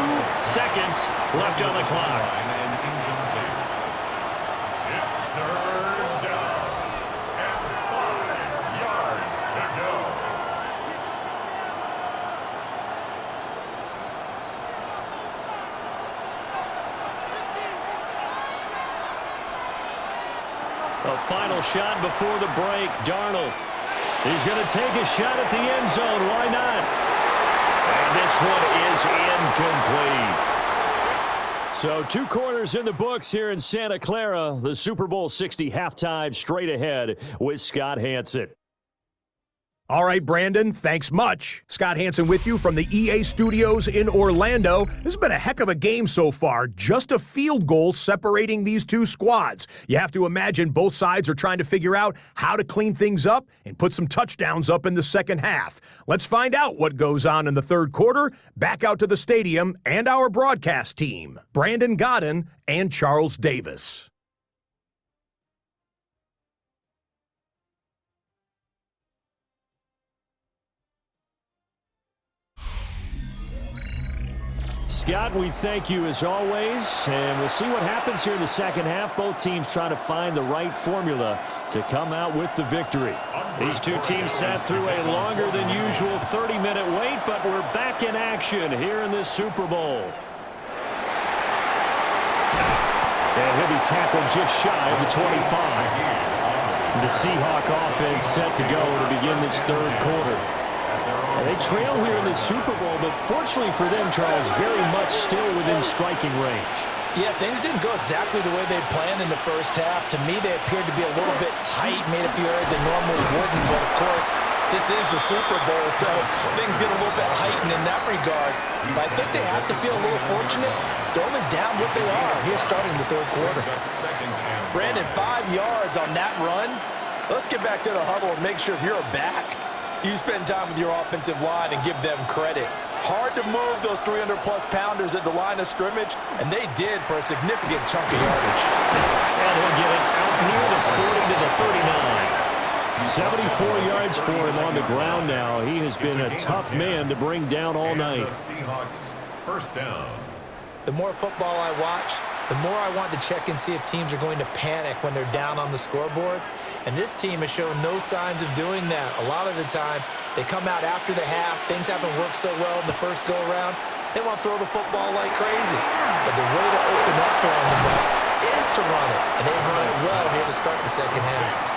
seconds left on the clock. It's 3rd down and 5 yards to go. A final shot before the break. Darnold. He's going to take a shot at the end zone. Why not? And this one is incomplete. So 2 quarters in the books here in Santa Clara. The Super Bowl 60 halftime straight ahead with Scott Hanson. All right, Brandon, thanks much. Scott Hanson with you from the EA Studios in Orlando. This has been a heck of a game so far. Just a field goal separating these 2 squads. You have to imagine both sides are trying to figure out how to clean things up and put some touchdowns up in the second half. Let's find out what goes on in the 3rd quarter. Back out to the stadium and our broadcast team, Brandon Godden and Charles Davis. Scott, we thank you as always, and we'll see what happens here in the second half. Both teams trying to find the right formula to come out with the victory. These 2 teams sat through a longer than usual 30-minute wait, but we're back in action here in this Super Bowl. And he'll be tackled just shy of the 25. The Seahawk offense set to go to begin this 3rd quarter. They trail here in the Super Bowl, but fortunately for them, Charles, very much still within striking range. Yeah, things didn't go exactly the way they planned in the first half. To me, they appeared to be a little bit tight, made a few errors they normally wouldn't, but of course, this is the Super Bowl, so things get a little bit heightened in that regard. But I think they have to feel a little fortunate. They're only down what they are here starting the 3rd quarter. Brandon, 5 yards on that run. Let's get back to the huddle and make sure you're back. You spend time with your offensive line and give them credit. Hard to move those 300-plus pounders at the line of scrimmage, and they did for a significant chunk of yardage. And he'll get it out near the 40 to the 39. 74 yards for him on the ground now. He has been a tough man to bring down all night. The Seahawks 1st down. The more football I watch, the more I want to check and see if teams are going to panic when they're down on the scoreboard. And this team has shown no signs of doing that. A lot of the time, they come out after the half. Things haven't worked so well in the first go-around. They want to throw the football like crazy. But the way to open up throwing the ball is to run it. And they've run it well here to start the second half.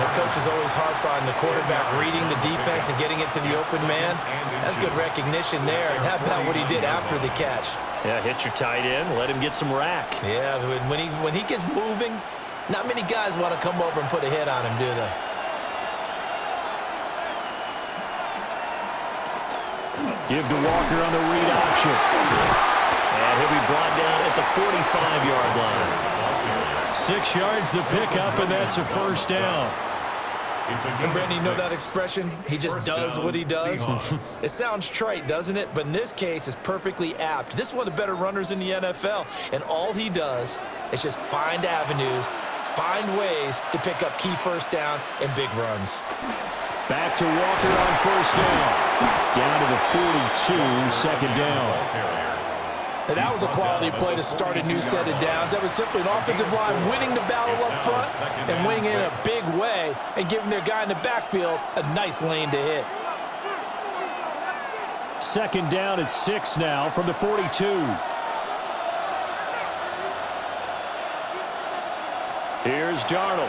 That coach is always harp on the quarterback reading the defense and getting it to the open man. That's good recognition there. And how about what he did after the catch? Yeah, hit your tight end, let him get some rack. Yeah, when he gets moving, not many guys want to come over and put a hit on him, do they? Give to Walker on the read option. And he'll be brought down at the 45-yard line. 6 yards the pickup, and that's a 1st down. And Brandon, you know that expression? He just does what he does. It sounds trite, doesn't it? But in this case, it's perfectly apt. This is one of the better runners in the NFL, and all he does is just find avenues, find ways to pick up key 1st downs and big runs. Back to Walker on first down. Down to the 42, second down. And that was a quality play to start a new set of downs. That was simply an offensive line winning the battle up front and winning it in a big way and giving their guy in the backfield a nice lane to hit. Second down at 6 now from the 42. Here's Darnold.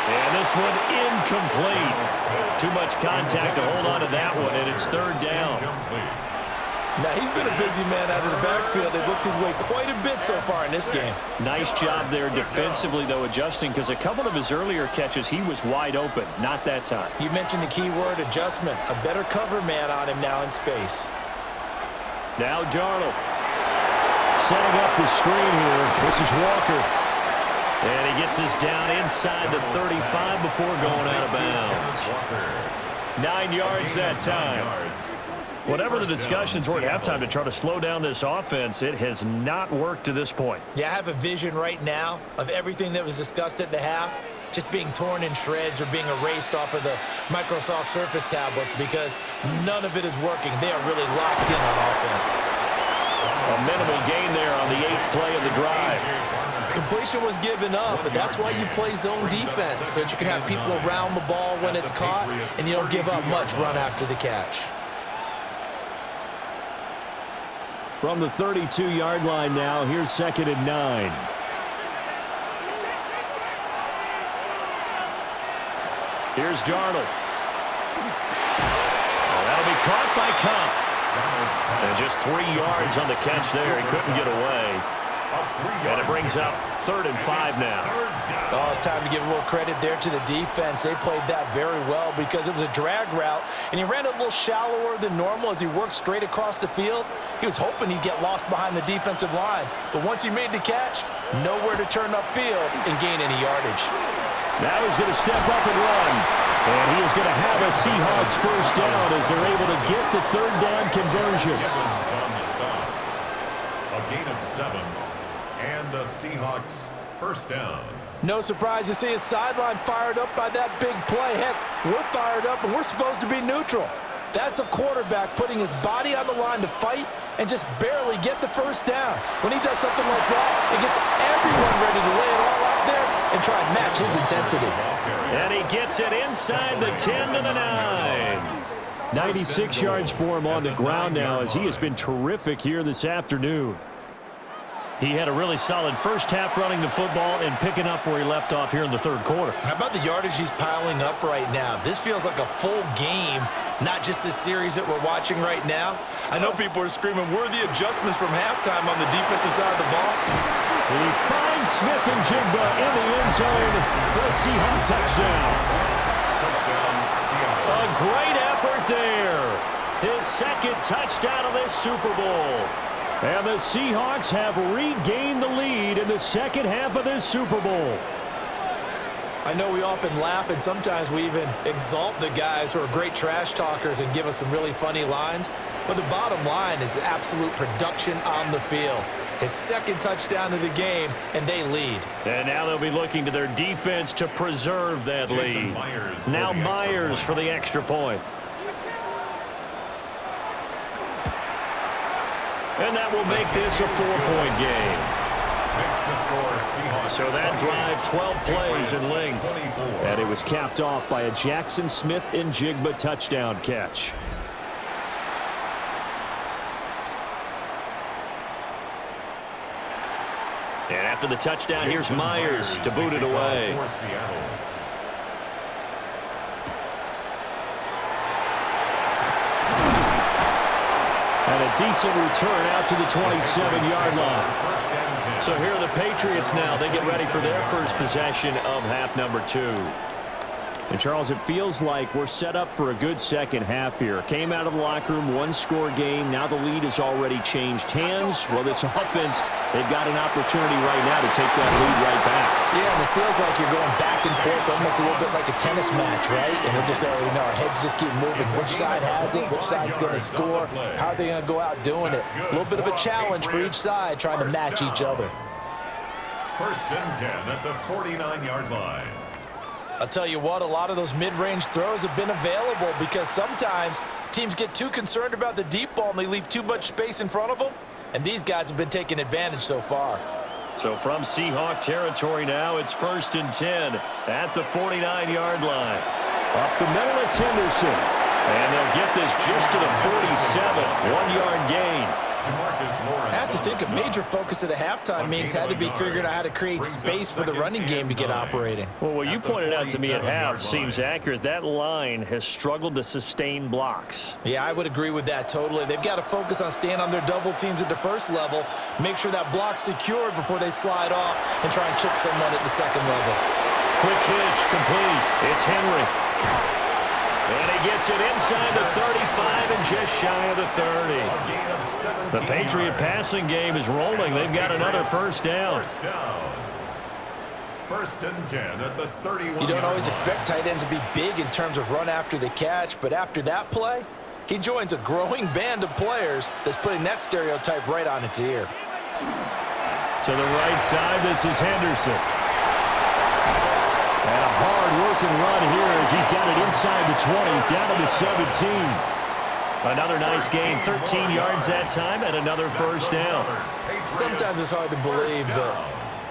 And this one incomplete. Too much contact to hold on to that one, and it's third down. Now, he's been a busy man out of the backfield. They've looked his way quite a bit so far in this game. Nice job there defensively, though, adjusting, because a couple of his earlier catches, he was wide open. Not that time. You mentioned the key word, adjustment. A better cover man on him now in space. Now Darnold. Setting up the screen here. This is Walker. And he gets this down inside the 35 before going out of bounds. 9 yards that time. Whatever the discussions were at halftime to try to slow down this offense, it has not worked to this point. Yeah, I have a vision right now of everything that was discussed at the half just being torn in shreds or being erased off of the Microsoft Surface tablets because none of it is working. They are really locked in on offense. A minimal gain there on the 8th play of the drive. Completion was given up, but that's why you play zone defense, so that you can have people around the ball when it's caught, and you don't give up much run after the catch. From the 32-yard line now, here's 2nd and 9. Here's Darnold. That'll be caught by Cup. And just 3 yards on the catch there. He couldn't get away. And it brings up 3rd and 5 now. Oh, it's time to give a little credit there to the defense. They played that very well because it was a drag route, and he ran a little shallower than normal as he worked straight across the field. He was hoping he'd get lost behind the defensive line, but once he made the catch, nowhere to turn upfield and gain any yardage. Now he's going to step up and run, and he is going to have a Seahawks first down as they're able to get the 3rd down conversion. A gain of 7. And the Seahawks first down. No surprise to see his sideline fired up by that big play. Heck, we're fired up and we're supposed to be neutral. That's a quarterback putting his body on the line to fight and just barely get the first down. When he does something like that, it gets everyone ready to lay it all out there and try and match his intensity. And he gets it inside the 10 to the 9. 96 yards for him on the ground now as he has been terrific here this afternoon. He had a really solid first half running the football and picking up where he left off here in the 3rd quarter. How about the yardage he's piling up right now? This feels like a full game, not just this series that we're watching right now. I know people are screaming, where are the adjustments from halftime on the defensive side of the ball? He finds Smith and Jigba in the end zone for a Seahawks touchdown. A great effort there. His 2nd touchdown of this Super Bowl. And the Seahawks have regained the lead in the 2nd half of this Super Bowl. I know we often laugh and sometimes we even exalt the guys who are great trash talkers and give us some really funny lines. But the bottom line is absolute production on the field. His 2nd touchdown of the game, and they lead. And now they'll be looking to their defense to preserve that lead. Now Myers for the extra point. And that will make this a 4-point game. So that drive, 12 plays in length. And it was capped off by a Jackson Smith and Jigba touchdown catch. And after the touchdown, here's Myers to boot it away. And a decent return out to the 27-yard line. So here are the Patriots now. They get ready for their first possession of half number 2. And, Charles, it feels like we're set up for a good second half here. Came out of the locker room, 1-score game. Now the lead has already changed hands. Well, this offense, they've got an opportunity right now to take that lead right back. Yeah, and it feels like you're going back and forth almost a little bit like a tennis match, right? And we're just, our heads just keep moving. Which side has it? Which side's going to score? How are they going to go out doing it? A little bit of a challenge for each side trying to match each other. 1st and 10 at the 49-yard line. I'll tell you what, a lot of those mid-range throws have been available because sometimes teams get too concerned about the deep ball and they leave too much space in front of them, and these guys have been taking advantage so far. So from Seahawk territory now, it's 1st and 10 at the 49-yard line. Up the middle, it's Henderson. And they'll get this just to the 47, 1-yard gain. I have to think a major focus at the halftime means had to be figuring out how to create space for the running game to get operating. Well, what you pointed out to me at half seems accurate. That line has struggled to sustain blocks. Yeah, I would agree with that totally. They've got to focus on staying on their double teams at the first level, make sure that block's secured before they slide off and try and chip someone at the second level. Quick hitch, complete. It's Henry. And he gets it inside the 35 and just shy of the 30. The Patriot passing game is rolling. They've got another first down. 1st and 10 at the 31. You don't always expect tight ends to be big in terms of run after the catch, but after that play, he joins a growing band of players that's putting that stereotype right on its ear. To the right side, this is Henderson. And a hard-working run here as he's got it inside the 20, down to the 17. Another nice gain, 13 yards that time, and another first down. Sometimes it's hard to believe, but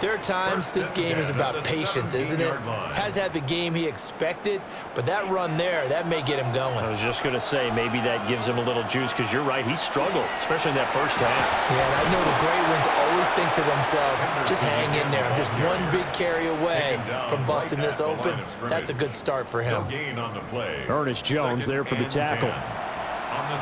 there are times this game is about patience, isn't it? Has had the game he expected, but that run there, that may get him going. I was just going to say, maybe that gives him a little juice, because you're right, he struggled, especially in that first half. Yeah, and I know the great ones always think to themselves, just hang in there. I'm just one big carry away from busting this open. That's a good start for him. Ernest Jones there for the tackle.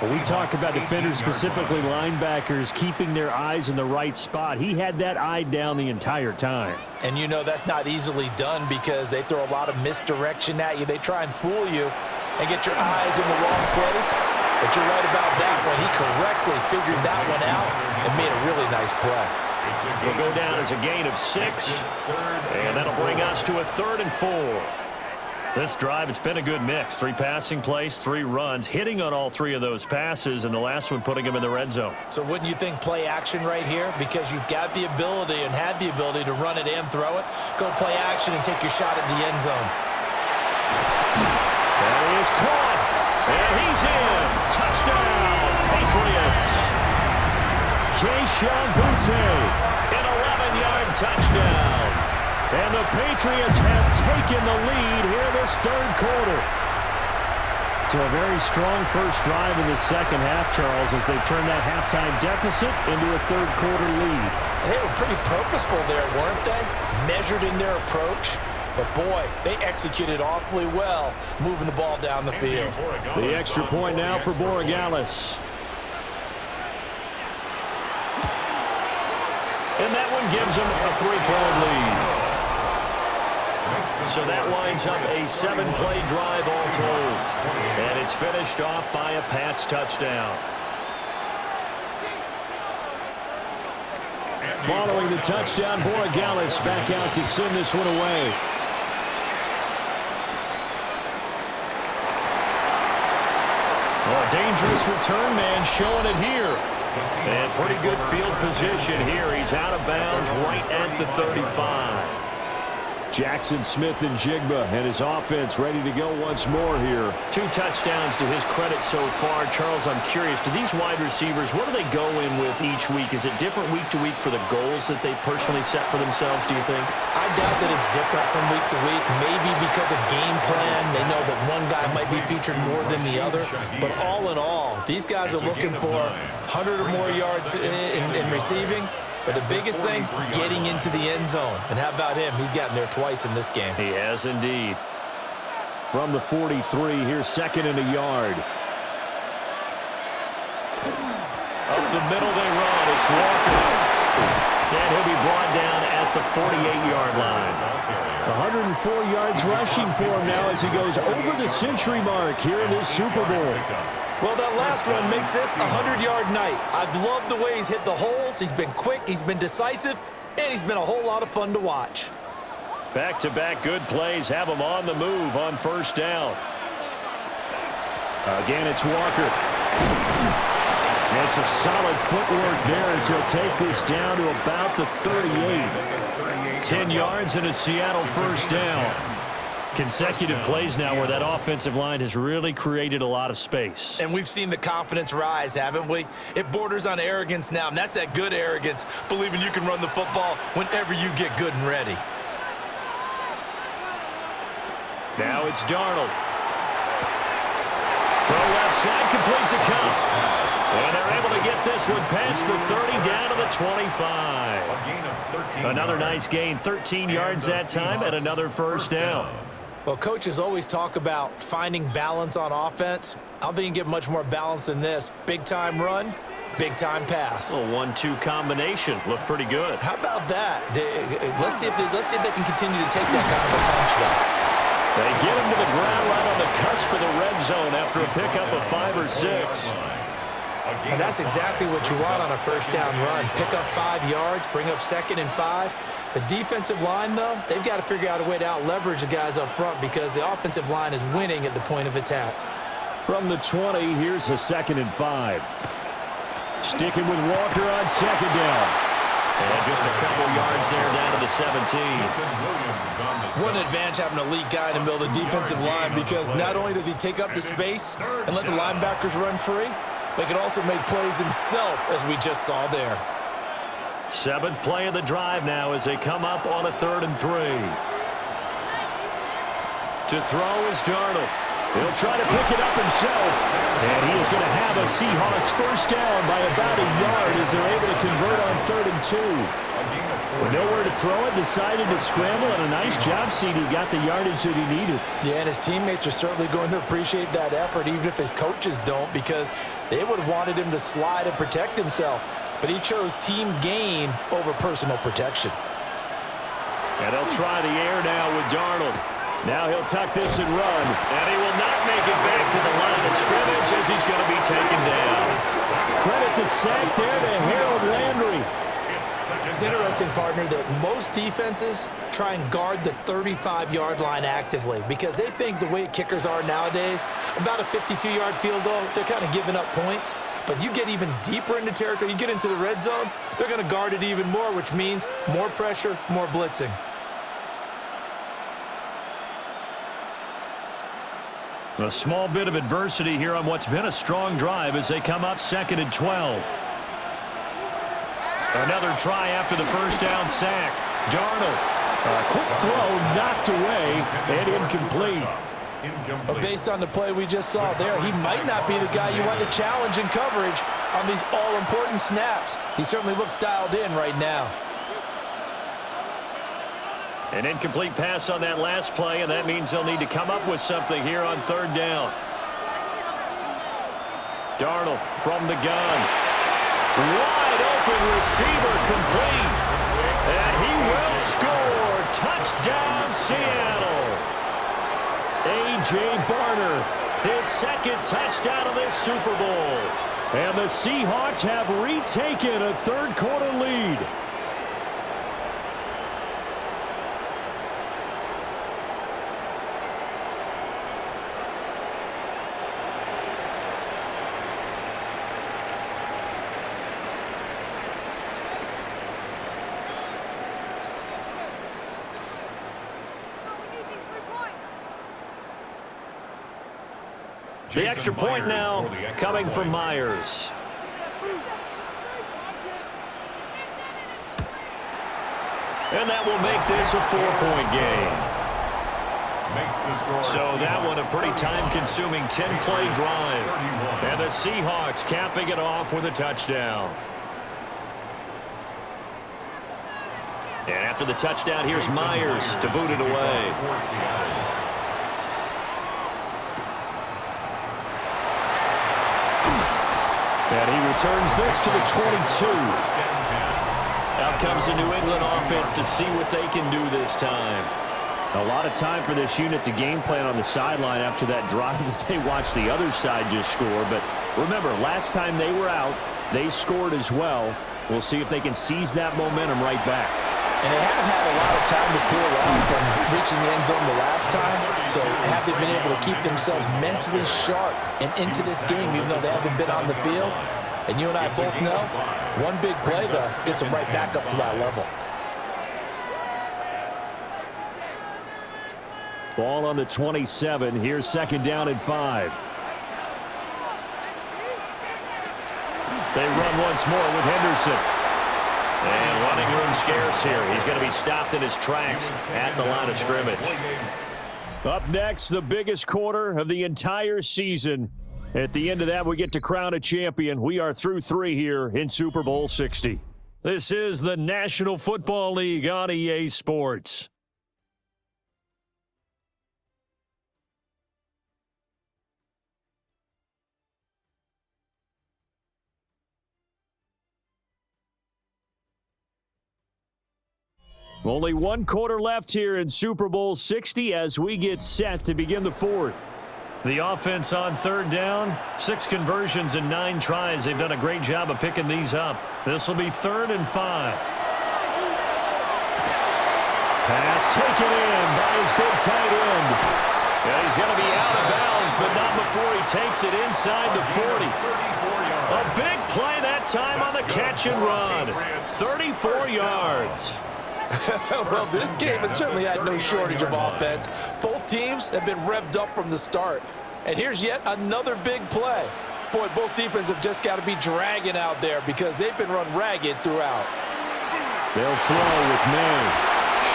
Well, we talk about defenders, specifically linebackers, keeping their eyes in the right spot. He had that eye down the entire time. And you know that's not easily done because they throw a lot of misdirection at you. They try and fool you and get your eyes in the wrong place. But you're right about that one. He correctly figured that one out and made a really nice play. Will go down as a gain of 6, and that'll bring us to a 3rd and 4. This drive, it's been a good mix. 3 passing plays, 3 runs, hitting on all 3 of those passes, and the last one putting him in the red zone. So wouldn't you think play action right here? Because you've got the ability and had the ability to run it and throw it. Go play action and take your shot at the end zone. That is caught, and he's in. Touchdown, Patriots. Keyshawn Butte, an 11-yard touchdown. And the Patriots have taken the lead here this 3rd quarter. To a very strong first drive in the second half, Charles, as they've turned that halftime deficit into a 3rd quarter lead. And they were pretty purposeful there, weren't they? Measured in their approach. But, boy, they executed awfully well, moving the ball down the field. The extra point now for Borregales. And that one gives them a 3-point lead. So that winds up a 7-play drive all told. And it's finished off by a Pats touchdown. Following the touchdown, Borregales back out to send this one away. Well, a dangerous return man showing it here. And pretty good field position here. He's out of bounds right at the 35. Jackson Smith and Jigba and his offense ready to go once more here. 2 touchdowns to his credit so far. Charles, I'm curious, do these wide receivers, what do they go in with each week? Is it different week to week for the goals that they personally set for themselves, do you think? I doubt that it's different from week to week. Maybe because of game plan, they know that one guy might be featured more than the other. But all in all, these guys are looking for 100 or more yards in receiving. But the biggest thing, getting into the end zone. And how about him? He's gotten there twice in this game. He has indeed. From the 43, here's 2nd and a yard. Up the middle they run. It's Walker. And he'll be brought down at the 48-yard line. 104 yards rushing for him now as he goes over the century mark here in this Super Bowl. Well, that last run makes this a 100-yard night. I've loved the way he's hit the holes. He's been quick, he's been decisive, and he's been a whole lot of fun to watch. Back-to-back good plays have him on the move on first down. Again, it's Walker. And some solid footwork there as he'll take this down to about the 38. 10 yards and a Seattle first down. Consecutive plays now where that offensive line has really created a lot of space. And we've seen the confidence rise, haven't we? It borders on arrogance now, and that's that good arrogance, believing you can run the football whenever you get good and ready. Now it's Darnold. Throw left side, complete to Cup. And they're able to get this one past the 30 down to the 25. Another nice gain, 13 yards that time, and another first down. Well, coaches always talk about finding balance on offense. I don't think you can get much more balance than this. Big-time run, big-time pass. A 1-2 combination. Looked pretty good. How about that? Let's see if they can continue to take that kind of a punch, though. They get him to the ground right on the cusp of the red zone after a pickup of 5 or 6. And that's exactly what you want on a first down run. Pick up 5 yards, bring up 2nd and 5. The defensive line, though, they've got to figure out a way to out-leverage the guys up front because the offensive line is winning at the point of attack. From the 20, here's the 2nd and 5. Sticking with Walker on 2nd down. And just a couple yards there down to the 17. What an advantage having an elite guy in the middle of the defensive line because not only does he take up the space and let the linebackers run free, but he can also make plays himself, as we just saw there. 7th play of the drive now as they come up on a 3rd and 3. To throw is Darnold. He'll try to pick it up himself. And he is going to have a Seahawks first down by about a yard as they're able to convert on 3rd and 2. With nowhere to throw it, decided to scramble, and a nice job, CD. Got the yardage that he needed. Yeah, and his teammates are certainly going to appreciate that effort, even if his coaches don't, because they would have wanted him to slide and protect himself. But he chose team gain over personal protection. And they'll try the air now with Darnold. Now he'll tuck this and run. And he will not make it back to the line of scrimmage as he's going to be taken down. Credit the sack there to Harold Landry. It's interesting, partner, that most defenses try and guard the 35-yard line actively because they think the way kickers are nowadays, about a 52-yard field goal, they're kind of giving up points. But you get even deeper into territory, you get into the red zone, they're going to guard it even more, which means more pressure, more blitzing. A small bit of adversity here on what's been a strong drive as they come up 2nd and 12. Another try after the first down sack. Darnold, a quick throw knocked away and incomplete. But based on the play we just saw there, he might not be the guy you want to challenge in coverage on these all-important snaps. He certainly looks dialed in right now. An incomplete pass on that last play, and that means they'll need to come up with something here on 3rd down. Darnold from the gun. Wide open receiver complete. And he will score. Touchdown, Seattle. A.J. Barner, his 2nd touchdown of this Super Bowl. And the Seahawks have retaken a 3rd quarter lead. The extra point now coming from Myers. And that will make this a 4-point game. So that one a pretty time-consuming 10-play drive. And the Seahawks capping it off with a touchdown. And after the touchdown, here's Myers to boot it away. And he returns this to the 22. Out comes the New England offense to see what they can do this time. A lot of time for this unit to game plan on the sideline after that drive that they watched the other side just score. But remember, last time they were out, they scored as well. We'll see if they can seize that momentum right back. And they haven't had a lot of time to cool off from reaching the end zone the last time. So have they been able to keep themselves mentally sharp and into this game, even though they haven't been on the field? And you and I both know, one big play, though, gets them right back up to that level. Ball on the 27. Here's second down and 5. They run once more with Henderson. And running room scarce here. He's going to be stopped in his tracks at the line of scrimmage. Up next, the biggest quarter of the entire season. At the end of that, we get to crown a champion. We are through 3 here in Super Bowl 60. This is the National Football League on EA Sports. Only 1 quarter left here in Super Bowl 60 as we get set to begin the 4th. The offense on third down, 6 conversions and 9 tries. They've done a great job of picking these up. This will be 3rd and 5. Pass taken in by his big tight end. And he's going to be out of bounds, but not before he takes it inside the 40. A big play that time on the catch and run. 34 yards. Well, this game has certainly had no shortage of offense. Both teams have been revved up from the start. And here's yet another big play. Boy, both defenses have just got to be dragging out there because they've been run ragged throughout. They'll throw with May.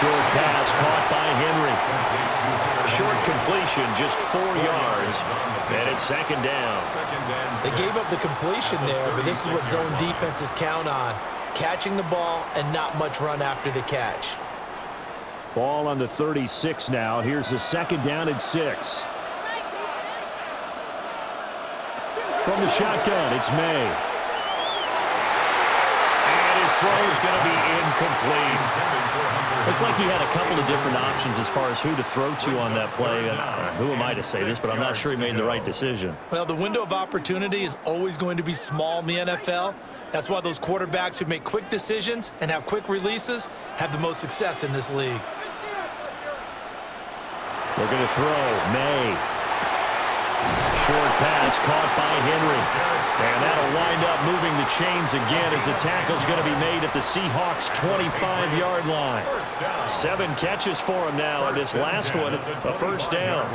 Short pass caught by Henry. Short completion, just 4 yards. And it's second down. They gave up the completion there, but this is what zone defenses count on. Catching the ball and not much run after the catch. Ball on the 36 now. Here's the second down and 6. From the shotgun, it's May. And his throw is going to be incomplete. Looked like he had a couple of different options as far as who to throw to on that play. And who am I to say this, but I'm not sure he made the right decision. Well, the window of opportunity is always going to be small in the NFL. That's why those quarterbacks who make quick decisions and have quick releases have the most success in this league. Looking to throw, May. Short pass caught by Henry. And that'll wind up moving the chains again as the tackle's going to be made at the Seahawks' 25-yard line. 7 catches for him now, and this last one, a first down.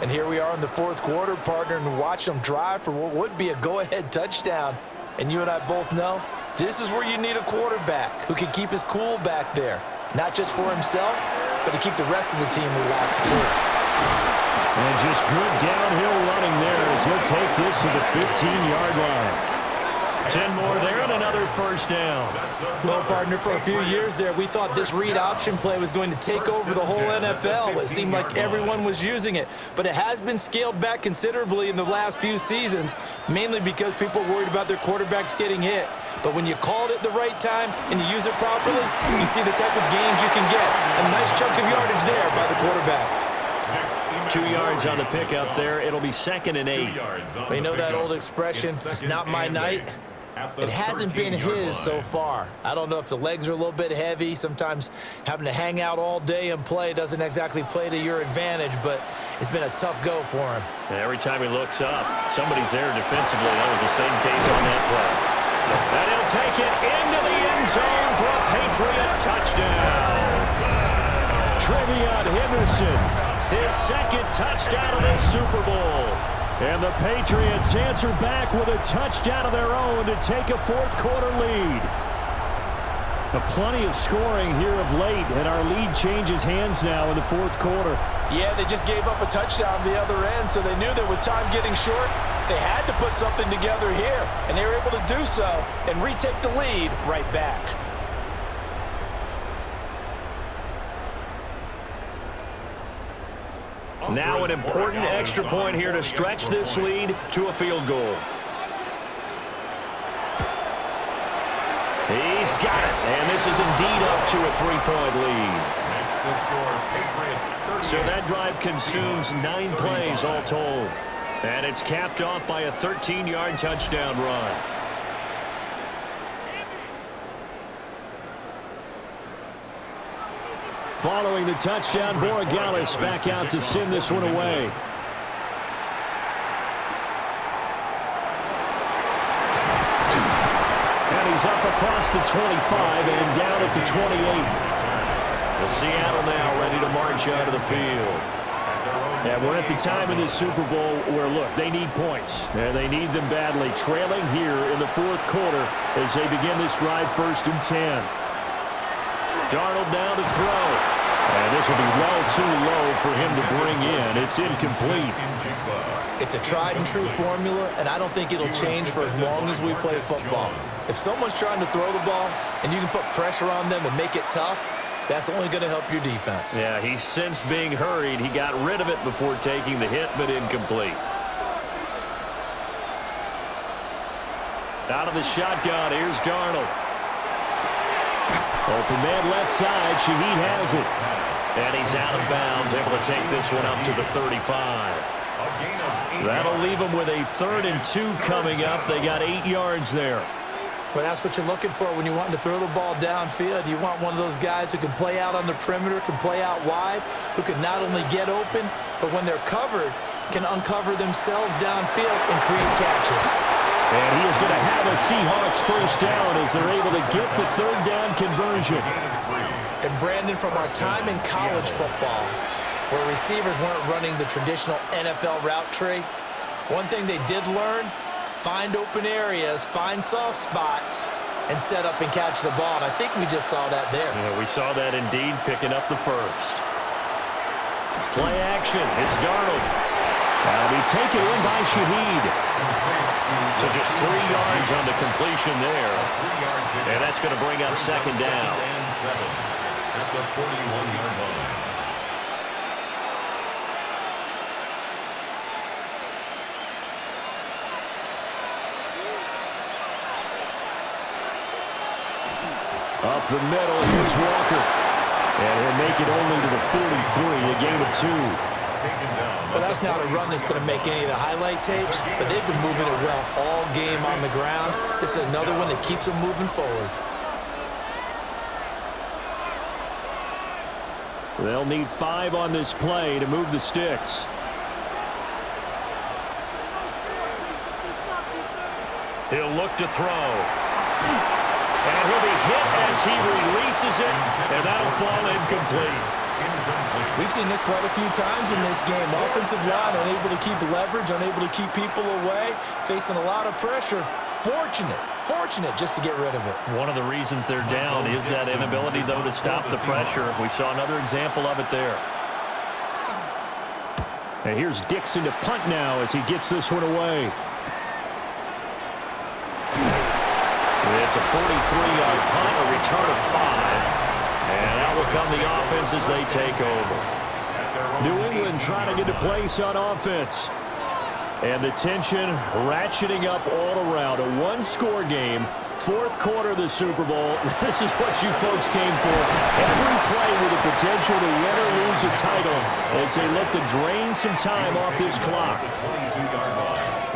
And here we are in the 4th quarter, partner, and watch them drive for what would be a go-ahead touchdown. And you and I both know this is where you need a quarterback who can keep his cool back there, not just for himself, but to keep the rest of the team relaxed too. And just good downhill running there as he'll take this to the 15-yard line. 10 more there and another first down. Well, partner, for a few years there, we thought this read option play was going to take over the whole NFL. It seemed like everyone was using it, but it has been scaled back considerably in the last few seasons, mainly because people worried about their quarterbacks getting hit. But when you call it at the right time and you use it properly, you see the type of gains you can get. A nice chunk of yardage there by the quarterback. 2 yards on the pickup there. It'll be 2nd and 8. We know that old expression, it's not my night. It hasn't been his so far. I don't know if the legs are a little bit heavy. Sometimes having to hang out all day and play doesn't exactly play to your advantage, but it's been a tough go for him. And every time he looks up, somebody's there defensively. That was the same case on that play. And he'll take it into the end zone for a Patriot touchdown. Trevion Henderson, his 2nd touchdown of the Super Bowl. And the Patriots answer back with a touchdown of their own to take a 4th quarter lead. Plenty of scoring here of late, and our lead changes hands now in the 4th quarter. Yeah, they just gave up a touchdown the other end, so they knew that with time getting short, they had to put something together here. And they were able to do so and retake the lead right back. Now an important extra point here to stretch this lead to a field goal. He's got it, and this is indeed up to a 3-point lead. So that drive consumes 9 plays all told. And it's capped off by a 13-yard touchdown run. Following the touchdown, Borregales back out to send this one away. And he's up across the 25 and down at the 28. The Seattle now ready to march out of the field. And we're at the time in the Super Bowl where, look, they need points. And they need them badly. Trailing here in the fourth quarter as they begin this drive, 1st and 10. Darnold down to throw. And this will be well too low for him to bring in. It's incomplete. It's a tried-and-true formula, and I don't think it'll change for as long as we play football. If someone's trying to throw the ball and you can put pressure on them and make it tough, that's only going to help your defense. Yeah, he's since being hurried. He got rid of it before taking the hit, but incomplete. Out of the shotgun, here's Darnold. Open man left side. Shaheed has it. And he's out of bounds, able to take this one up to the 35. That'll leave them with a 3rd and 2 coming up. They got 8 yards there. But that's what you're looking for when you want to throw the ball downfield. You want one of those guys who can play out on the perimeter, can play out wide, who can not only get open, but when they're covered, can uncover themselves downfield and create catches. And he is going to have a Seahawks 1st down as they're able to get the 3rd down conversion. And Brandon, from our time in college football, where receivers weren't running the traditional NFL route tree, one thing they did learn, find open areas, find soft spots, and set up and catch the ball. And I think we just saw that there. Yeah, we saw that indeed, picking up the 1st. Play action. It's Darnold. That'll be taken in by Shaheed. So just 3 yards on the completion there. And that's going to bring up 2nd down. At the 41-yard line. Up the middle, here's Walker. And he'll make it only to the 43, a gain of 2. Well, that's not a run that's going to make any of the highlight tapes, but they've been moving it well all game on the ground. This is another one that keeps them moving forward. They'll need 5 on this play to move the sticks. He'll look to throw. And he'll be hit as he releases it, and that'll fall incomplete. We've seen this quite a few times in this game. Offensive line unable to keep leverage, unable to keep people away, facing a lot of pressure. Fortunate just to get rid of it. One of the reasons they're down is that inability, though, to stop the pressure. We saw another example of it there. And here's Dixon to punt now as he gets this one away. It's a 43-yard punt, a return of 5. And out will come the offense as they take over. New England trying to get a place on offense. And the tension ratcheting up all around. A 1-score game. 4th quarter of the Super Bowl. This is what you folks came for. Every play with the potential to win or lose a title as they look to drain some time off this clock.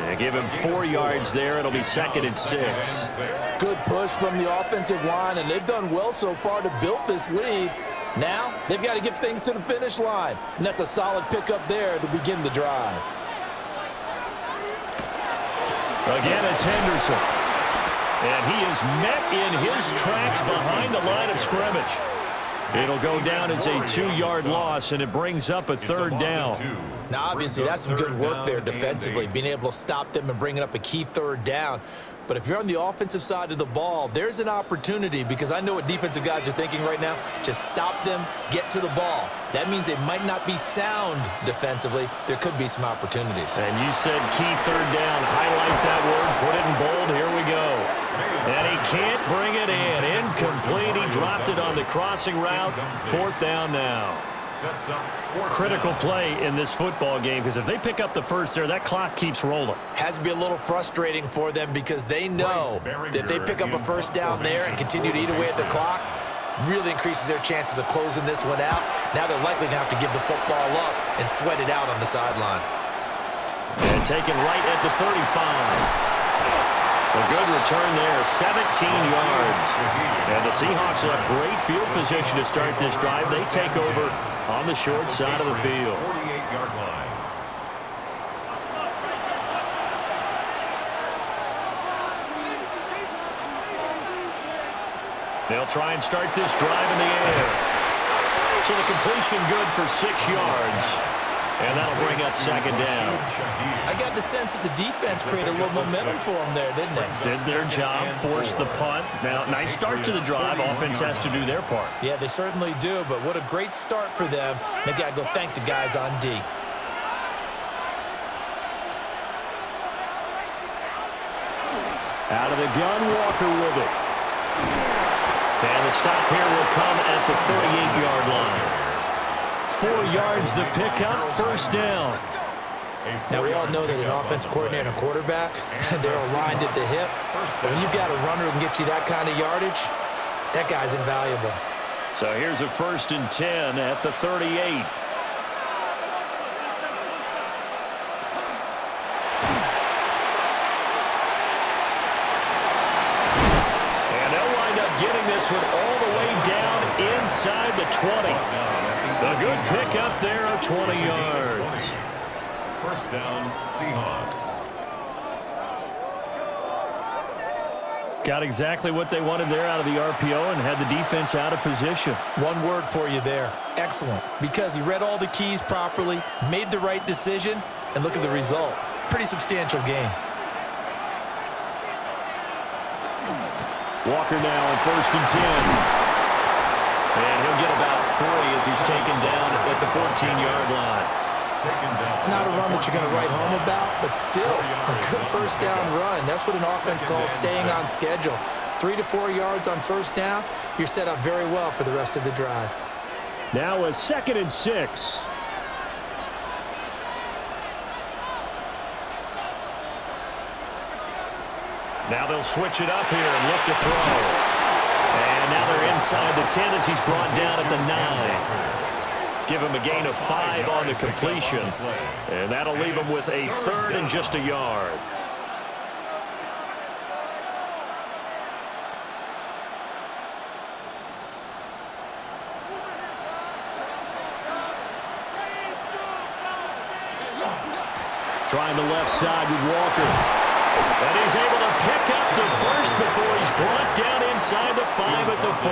They give him 4 yards there. It'll be 2nd and 6. Good push from the offensive line, and they've done well so far to build this lead. Now, they've got to get things to the finish line, and that's a solid pickup there to begin the drive. Again, it's Henderson. And he is met in his tracks behind the line of scrimmage. It'll go down as a 2-yard loss, and it brings up a 3rd down. Now, obviously, that's some good work there defensively, being able to stop them and bringing up a key 3rd down. But if you're on the offensive side of the ball, there's an opportunity, because I know what defensive guys are thinking right now. Just stop them, get to the ball. That means they might not be sound defensively. There could be some opportunities. And you said key 3rd down. Highlight that word. Put it in bold. Here we go. And he can't bring it in. Incomplete. He dropped it on the crossing route. 4th down now. Critical play in this football game, because if they pick up the 1st there, that clock keeps rolling. Has to be a little frustrating for them, because they know that if they pick up a 1st down there and continue to eat away at the clock, really increases their chances of closing this one out. Now they're likely going to have to give the football up and sweat it out on the sideline. And taken right at the 35. A good return there, 17 yards. And the Seahawks will have great field position to start this drive. They take over on the short side of the field. 48-yard line. They'll try and start this drive in the air. So the completion good for 6 yards. And that'll bring up second down. I got the sense that the defense created a little momentum for them there, didn't they? Did their job, forced the punt. Now, nice start to the drive. Offense has to do their part. Yeah, they certainly do, but what a great start for them. They got to go thank the guys on D. Out of the gun, Walker with it. And the stop here will come at the 38-yard line. 4 yards the pickup, first down. Now, we all know that an offensive coordinator and a quarterback, they're aligned at the hip. But when you've got a runner who can get you that kind of yardage, that guy's invaluable. So here's a 1st and 10 at the 38. Getting this one all the way down inside the 20. A good pickup there of 20 yards. First down, Seahawks. Got exactly what they wanted there out of the RPO and had the defense out of position. One word for you there, excellent. Because he read all the keys properly, made the right decision, and look at the result. Pretty substantial game. Walker now on 1st and 10. And he'll get about 3 as he's taken down at the 14-yard line. Not a run that you're going to write home about, but still a good first down run. That's what an offense calls staying on schedule. 3 to 4 yards on first down, you're set up very well for the rest of the drive. Now a 2nd and 6. Now they'll switch it up here and look to throw. And now they're inside the 10 as he's brought down at the 9. Give him a gain of 5 on the completion. And that'll leave him with a 3rd and just a yard. Trying the left side with Walker. And he's able to pick up the first before he's brought down inside the 5 at the 4.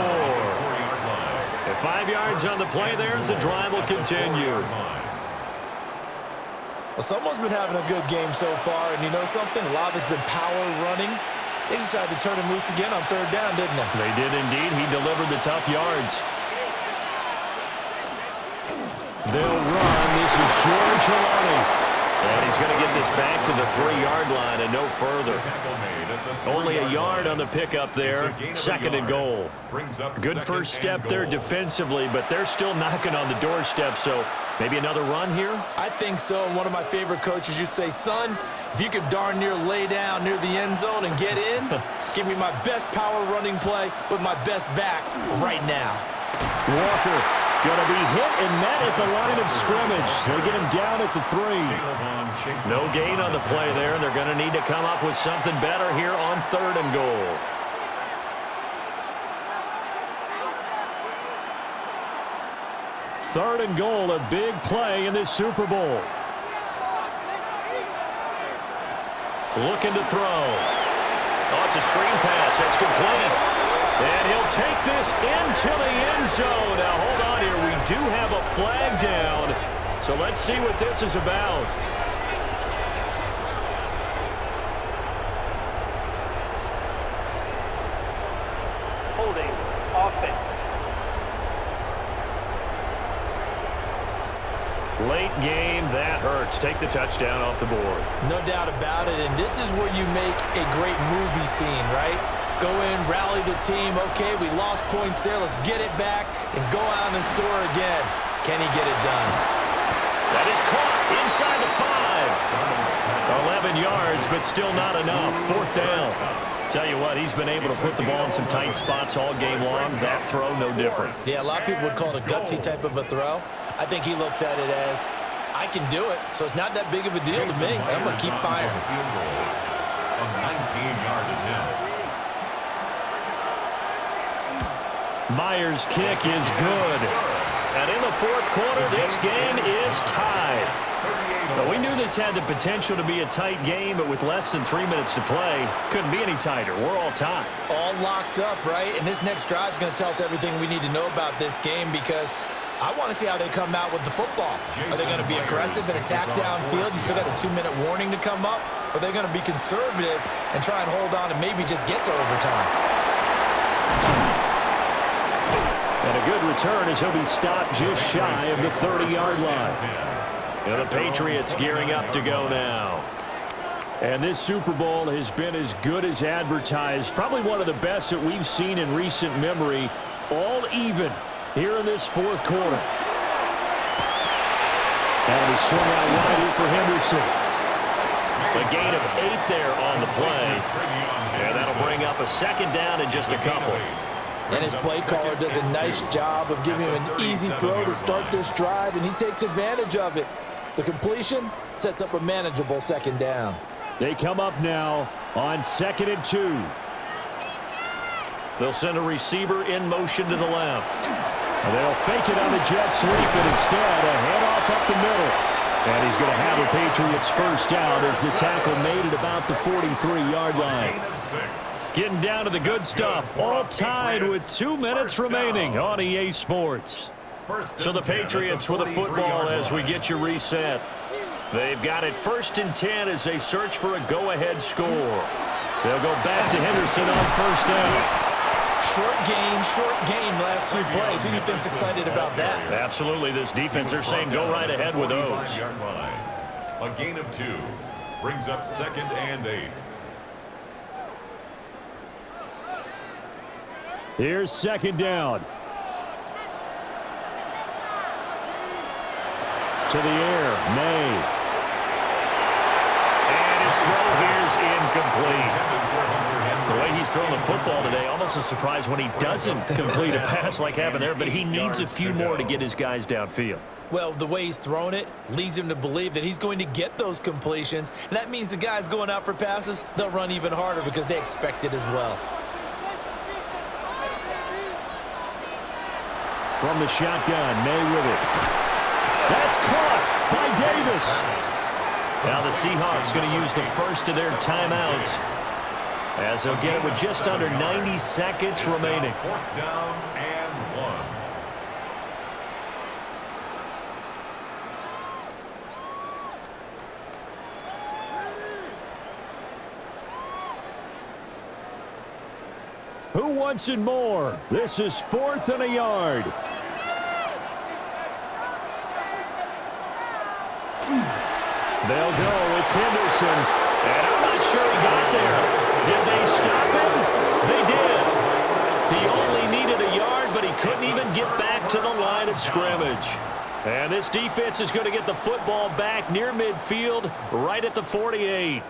And 5 yards on the play there as the drive will continue. Well, someone's been having a good game so far, and you know something? A lot of it's been power running. They decided to turn him loose again on 3rd down, didn't they? They did indeed. He delivered the tough yards. They'll run. This is George Halani. And he's going to get this back to the 3-yard line and no further. Only a yard on the pickup there. 2nd and goal. Good first step there defensively, but they're still knocking on the doorstep, so maybe another run here? I think so. One of my favorite coaches, you say, son, if you could darn near lay down near the end zone and get in, give me my best power running play with my best back right now. Walker going to be hit and met at the line of scrimmage. They get him down at the 3. No gain on the play there. They're going to need to come up with something better here on 3rd and goal. Third and goal, a big play in this Super Bowl. Looking to throw. Oh, it's a screen pass. That's complete. And he'll take this into the end zone. Now, hold on here. We do have a flag down. So let's see what this is about. Holding offense. Late game, that hurts. Take the touchdown off the board. No doubt about it, and this is where you make a great movie scene, right? Go in, rally the team. Okay, we lost points there. Let's get it back and go out and score again. Can he get it done? That is caught inside the 5. 11 yards, but still not enough. 4th down. Tell you what, he's been able to put the ball in some tight spots all game long. That throw, no different. Yeah, a lot of people would call it a gutsy type of a throw. I think he looks at it as, I can do it, so it's not that big of a deal to me. I'm going to keep firing. A 19-yard attempt. Myers' kick is good. And in the 4th quarter, this game is tied. Now, we knew this had the potential to be a tight game, but with less than 3 minutes to play, couldn't be any tighter. We're all tied. All locked up, right? And this next drive is going to tell us everything we need to know about this game because I want to see how they come out with the football. Are they going to be aggressive and attack downfield? You still got a 2-minute warning to come up. Or are they going to be conservative and try and hold on and maybe just get to overtime? And a good return as he'll be stopped just shy of the 30-yard line. And the Patriots gearing up to go now. And this Super Bowl has been as good as advertised. Probably one of the best that we've seen in recent memory. All even here in this fourth quarter. And he swung out wide here for Henderson. A gain of 8 there on the play. And that'll bring up a second down in just a couple. And his play caller does a nice job of giving him an easy throw to start this drive, and he takes advantage of it. The completion sets up a manageable second down. They come up now on 2nd and 2. They'll send a receiver in motion to the left. And they'll fake it on the jet sweep, and instead a handoff up the middle. And he's going to have a Patriots first down as the tackle made it about the 43-yard line. Getting down to the good stuff, all tied with 2 minutes remaining on EA Sports. So the Patriots with a football as we get you reset. They've got it 1st and 10 as they search for a go-ahead score. They'll go back to Henderson on first down. Short gain last 2 plays. Who do you think's excited about that? Absolutely. This defense, they're saying go right ahead with those. A gain of 2 brings up 2nd and 8. Here's 2nd down. To the air, May. And his throw here's incomplete. The way he's throwing the football today, almost a surprise when he doesn't complete a pass like happened there, but he needs a few more to get his guys downfield. Well, the way he's thrown it leads him to believe that he's going to get those completions, and that means the guys going out for passes, they'll run even harder because they expect it as well. From the shotgun, May with it. That's caught by Davis. Now the Seahawks going to use the first of their timeouts as they'll get it with just under 90 seconds remaining. 4th down and 1. Who wants it more? This is 4th and a yard. They'll go. It's Henderson. And I'm not sure he got there. Did they stop him? They did. He only needed a yard, but he couldn't even get back to the line of scrimmage. And this defense is going to get the football back near midfield, right at the 48.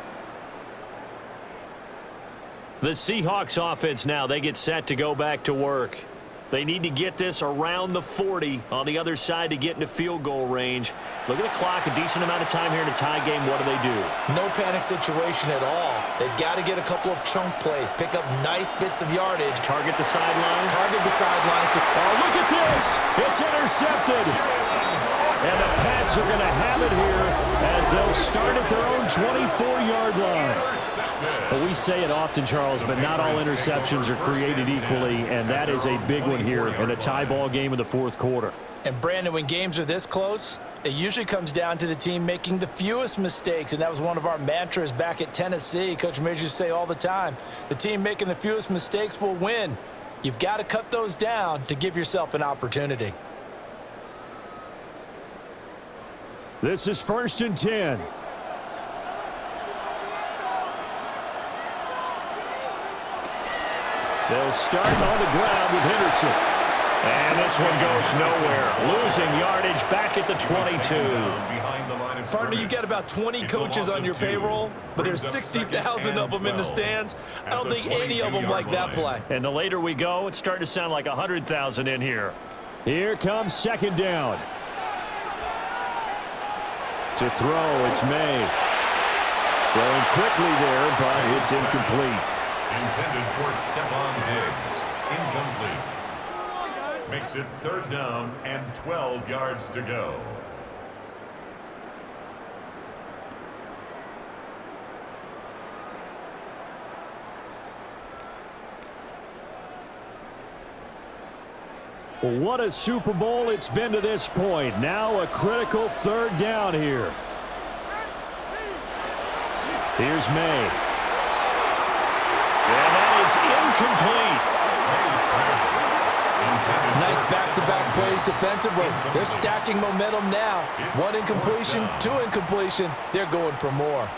The Seahawks offense now, they get set to go back to work. They need to get this around the 40 on the other side to get into field goal range. Look at the clock, a decent amount of time here in a tie game. What do they do? No panic situation at all. They've got to get a couple of chunk plays, pick up nice bits of yardage. Target the sidelines. Target the sidelines. Oh, look at this. It's intercepted. And the Pats are going to have it here as they'll start at their own 24-yard line. Well, we say it often, Charles, but not all interceptions are created equally, and that is a big one here in a tie ball game in the fourth quarter. And, Brandon, when games are this close, it usually comes down to the team making the fewest mistakes, and that was one of our mantras back at Tennessee. Coach Mears used to say all the time, the team making the fewest mistakes will win. You've got to cut those down to give yourself an opportunity. This is 1st and 10. They'll start on the ground with Henderson. And this one goes nowhere. Losing yardage back at the 22. Partner, you got about 20 coaches on your payroll, but there's 60,000 of them in the stands. I don't think any of them like that play. And the later we go, it's starting to sound like 100,000 in here. Here comes 2nd down. To throw, it's May. Throwing quickly there, but it's incomplete. Intended for Stephon Diggs. Incomplete. Makes it 3rd down and 12 yards to go. Well, what a Super Bowl it's been to this point. Now a critical third down here. Here's May. And that is incomplete. Nice back-to-back plays defensively. They're stacking momentum now. One incompletion, two incompletion. They're going for more.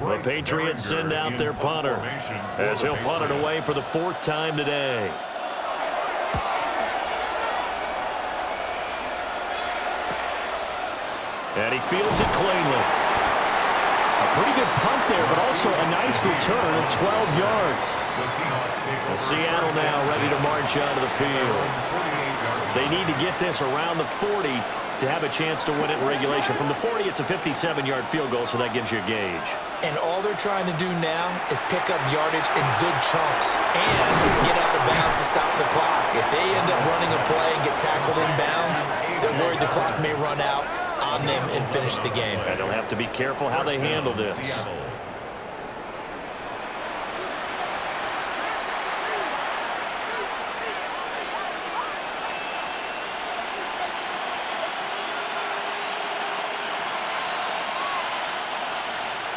The Patriots send out their punter as he'll punt it away for the fourth time today. And he fields it cleanly. A pretty good punt there, but also a nice return of 12 yards. Seattle now ready to march onto the field. They need to get this around the 40 to have a chance to win it in regulation. From the 40, it's a 57-yard field goal, so that gives you a gauge. And all they're trying to do now is pick up yardage in good chunks and get out of bounds to stop the clock. If they end up running a play and get tackled in bounds, they're worried the clock may run out on them and finish the game. And they'll have to be careful how they handle this.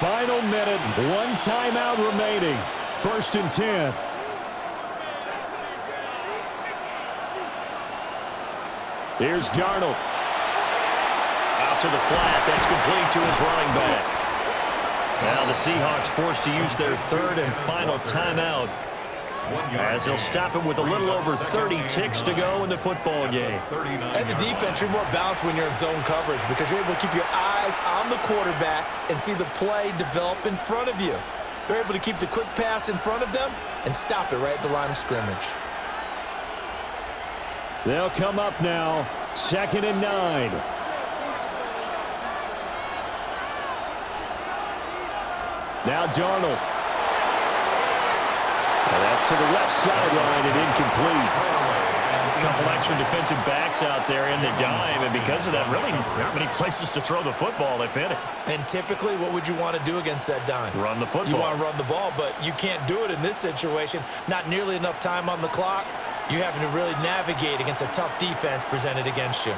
Final minute, one timeout remaining. 1st and 10. Here's Darnold. Out to the flat. That's complete to his running back. Now the Seahawks forced to use their third and final timeout as they'll stop it with a little over 30 ticks to go in the football game. As a defense, you're more balanced when you're in zone coverage because you're able to keep your eyes on the quarterback and see the play develop in front of you. They're able to keep the quick pass in front of them and stop it right at the line of scrimmage. They'll come up now, 2nd and 9. Now Darnold. And that's to the left sideline and incomplete. A couple extra defensive backs out there in the dime, and because of that, really not many places to throw the football, if any. And typically, what would you want to do against that dime? Run the football. You want to run the ball, but you can't do it in this situation. Not nearly enough time on the clock. You're having to really navigate against a tough defense presented against you.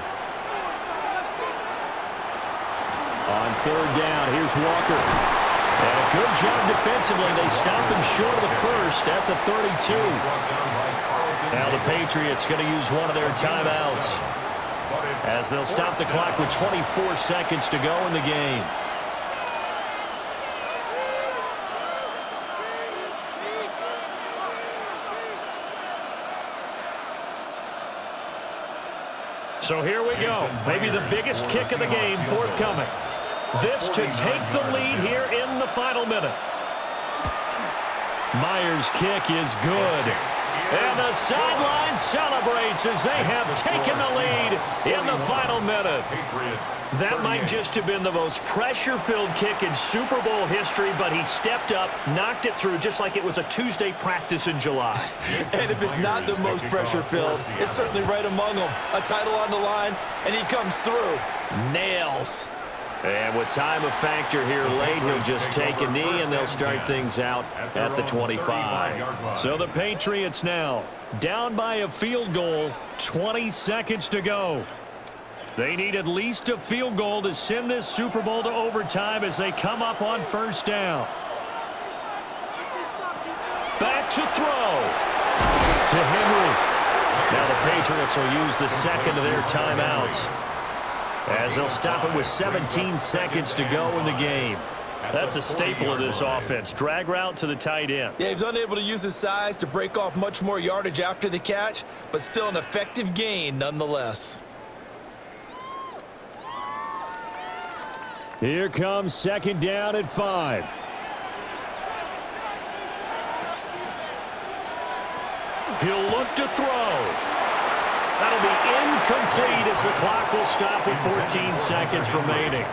On 3rd down, here's Walker. And a good job defensively. They stop him short of the first at the 32. Now the Patriots going to use one of their timeouts as they'll stop the clock with 24 seconds to go in the game. So here we go. Maybe the biggest kick of the game forthcoming. This to take the lead here in the final minute. Myers' kick is good. And the sideline celebrates as they have taken the lead in the final minute. That might just have been the most pressure-filled kick in Super Bowl history, but he stepped up, knocked it through just like it was a Tuesday practice in July. And if it's not the most pressure-filled, it's certainly right among them. A title on the line, and he comes through. Nails. And with time a factor here late, he'll just take a knee, and they'll start things out at the 25. So the Patriots now down by a field goal, 20 seconds to go. They need at least a field goal to send this Super Bowl to overtime as they come up on 1st down. Back to throw to Henry. Now the Patriots will use the second of their timeouts as they'll stop it with 17 seconds to go in the game. That's a staple of this offense. Drag route to the tight end. Yeah, he was unable to use his size to break off much more yardage after the catch, but still an effective gain nonetheless. Here comes 2nd down at 5. He'll look to throw. That'll be incomplete as the clock will stop with 14 seconds remaining.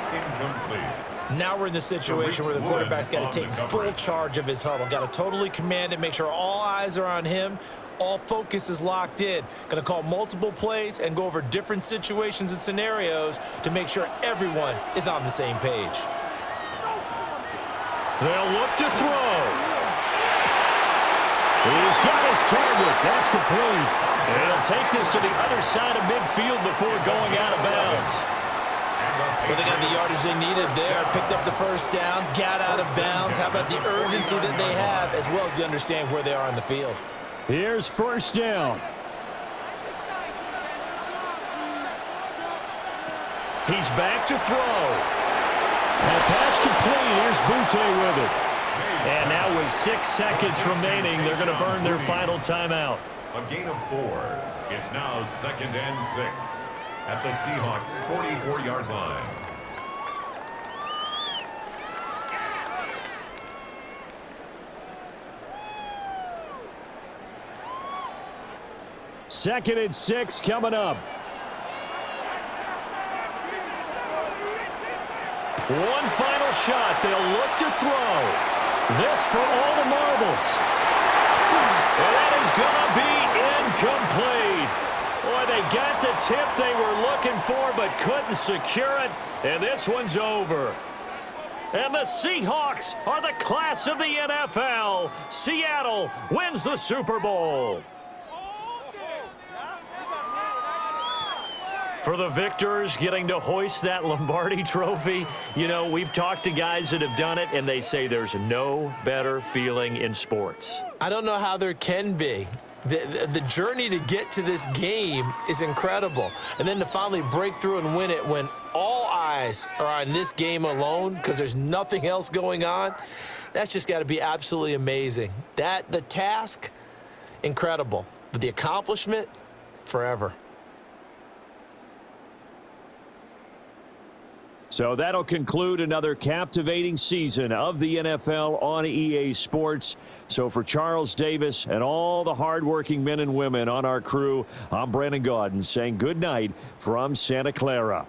Now we're in the situation where the quarterback's got to take full charge of his huddle. Got to totally command it, make sure all eyes are on him. All focus is locked in. Going to call multiple plays and go over different situations and scenarios to make sure everyone is on the same page. They'll look to throw. He's got his target. That's complete. And he'll take this to the other side of midfield before going out of bounds. Well, they got the yardage they needed there, picked up the first down, got out of bounds. How about the urgency that they have, as well as they understand where they are on the field? Here's first down. He's back to throw. And pass complete. Here's Butte with it. And now with 6 seconds remaining, they're going to burn their final timeout. A gain of 4. It's now 2nd and 6 at the Seahawks 44-yard line. Second and 6 coming up. One final shot. They'll look to throw. This for all the marbles. And that is going to be incomplete. Boy, they got the tip they were looking for but couldn't secure it. And this one's over. And the Seahawks are the class of the NFL. Seattle wins the Super Bowl. For the victors, getting to hoist that Lombardi trophy, you know, we've talked to guys that have done it, and they say there's no better feeling in sports. I don't know how there can be. The journey to get to this game is incredible. And then to finally break through and win it when all eyes are on this game alone because there's nothing else going on, that's just got to be absolutely amazing. The task, incredible. But the accomplishment, forever. So that'll conclude another captivating season of the NFL on EA Sports. So for Charles Davis and all the hardworking men and women on our crew, I'm Brandon Gaudin saying good night from Santa Clara.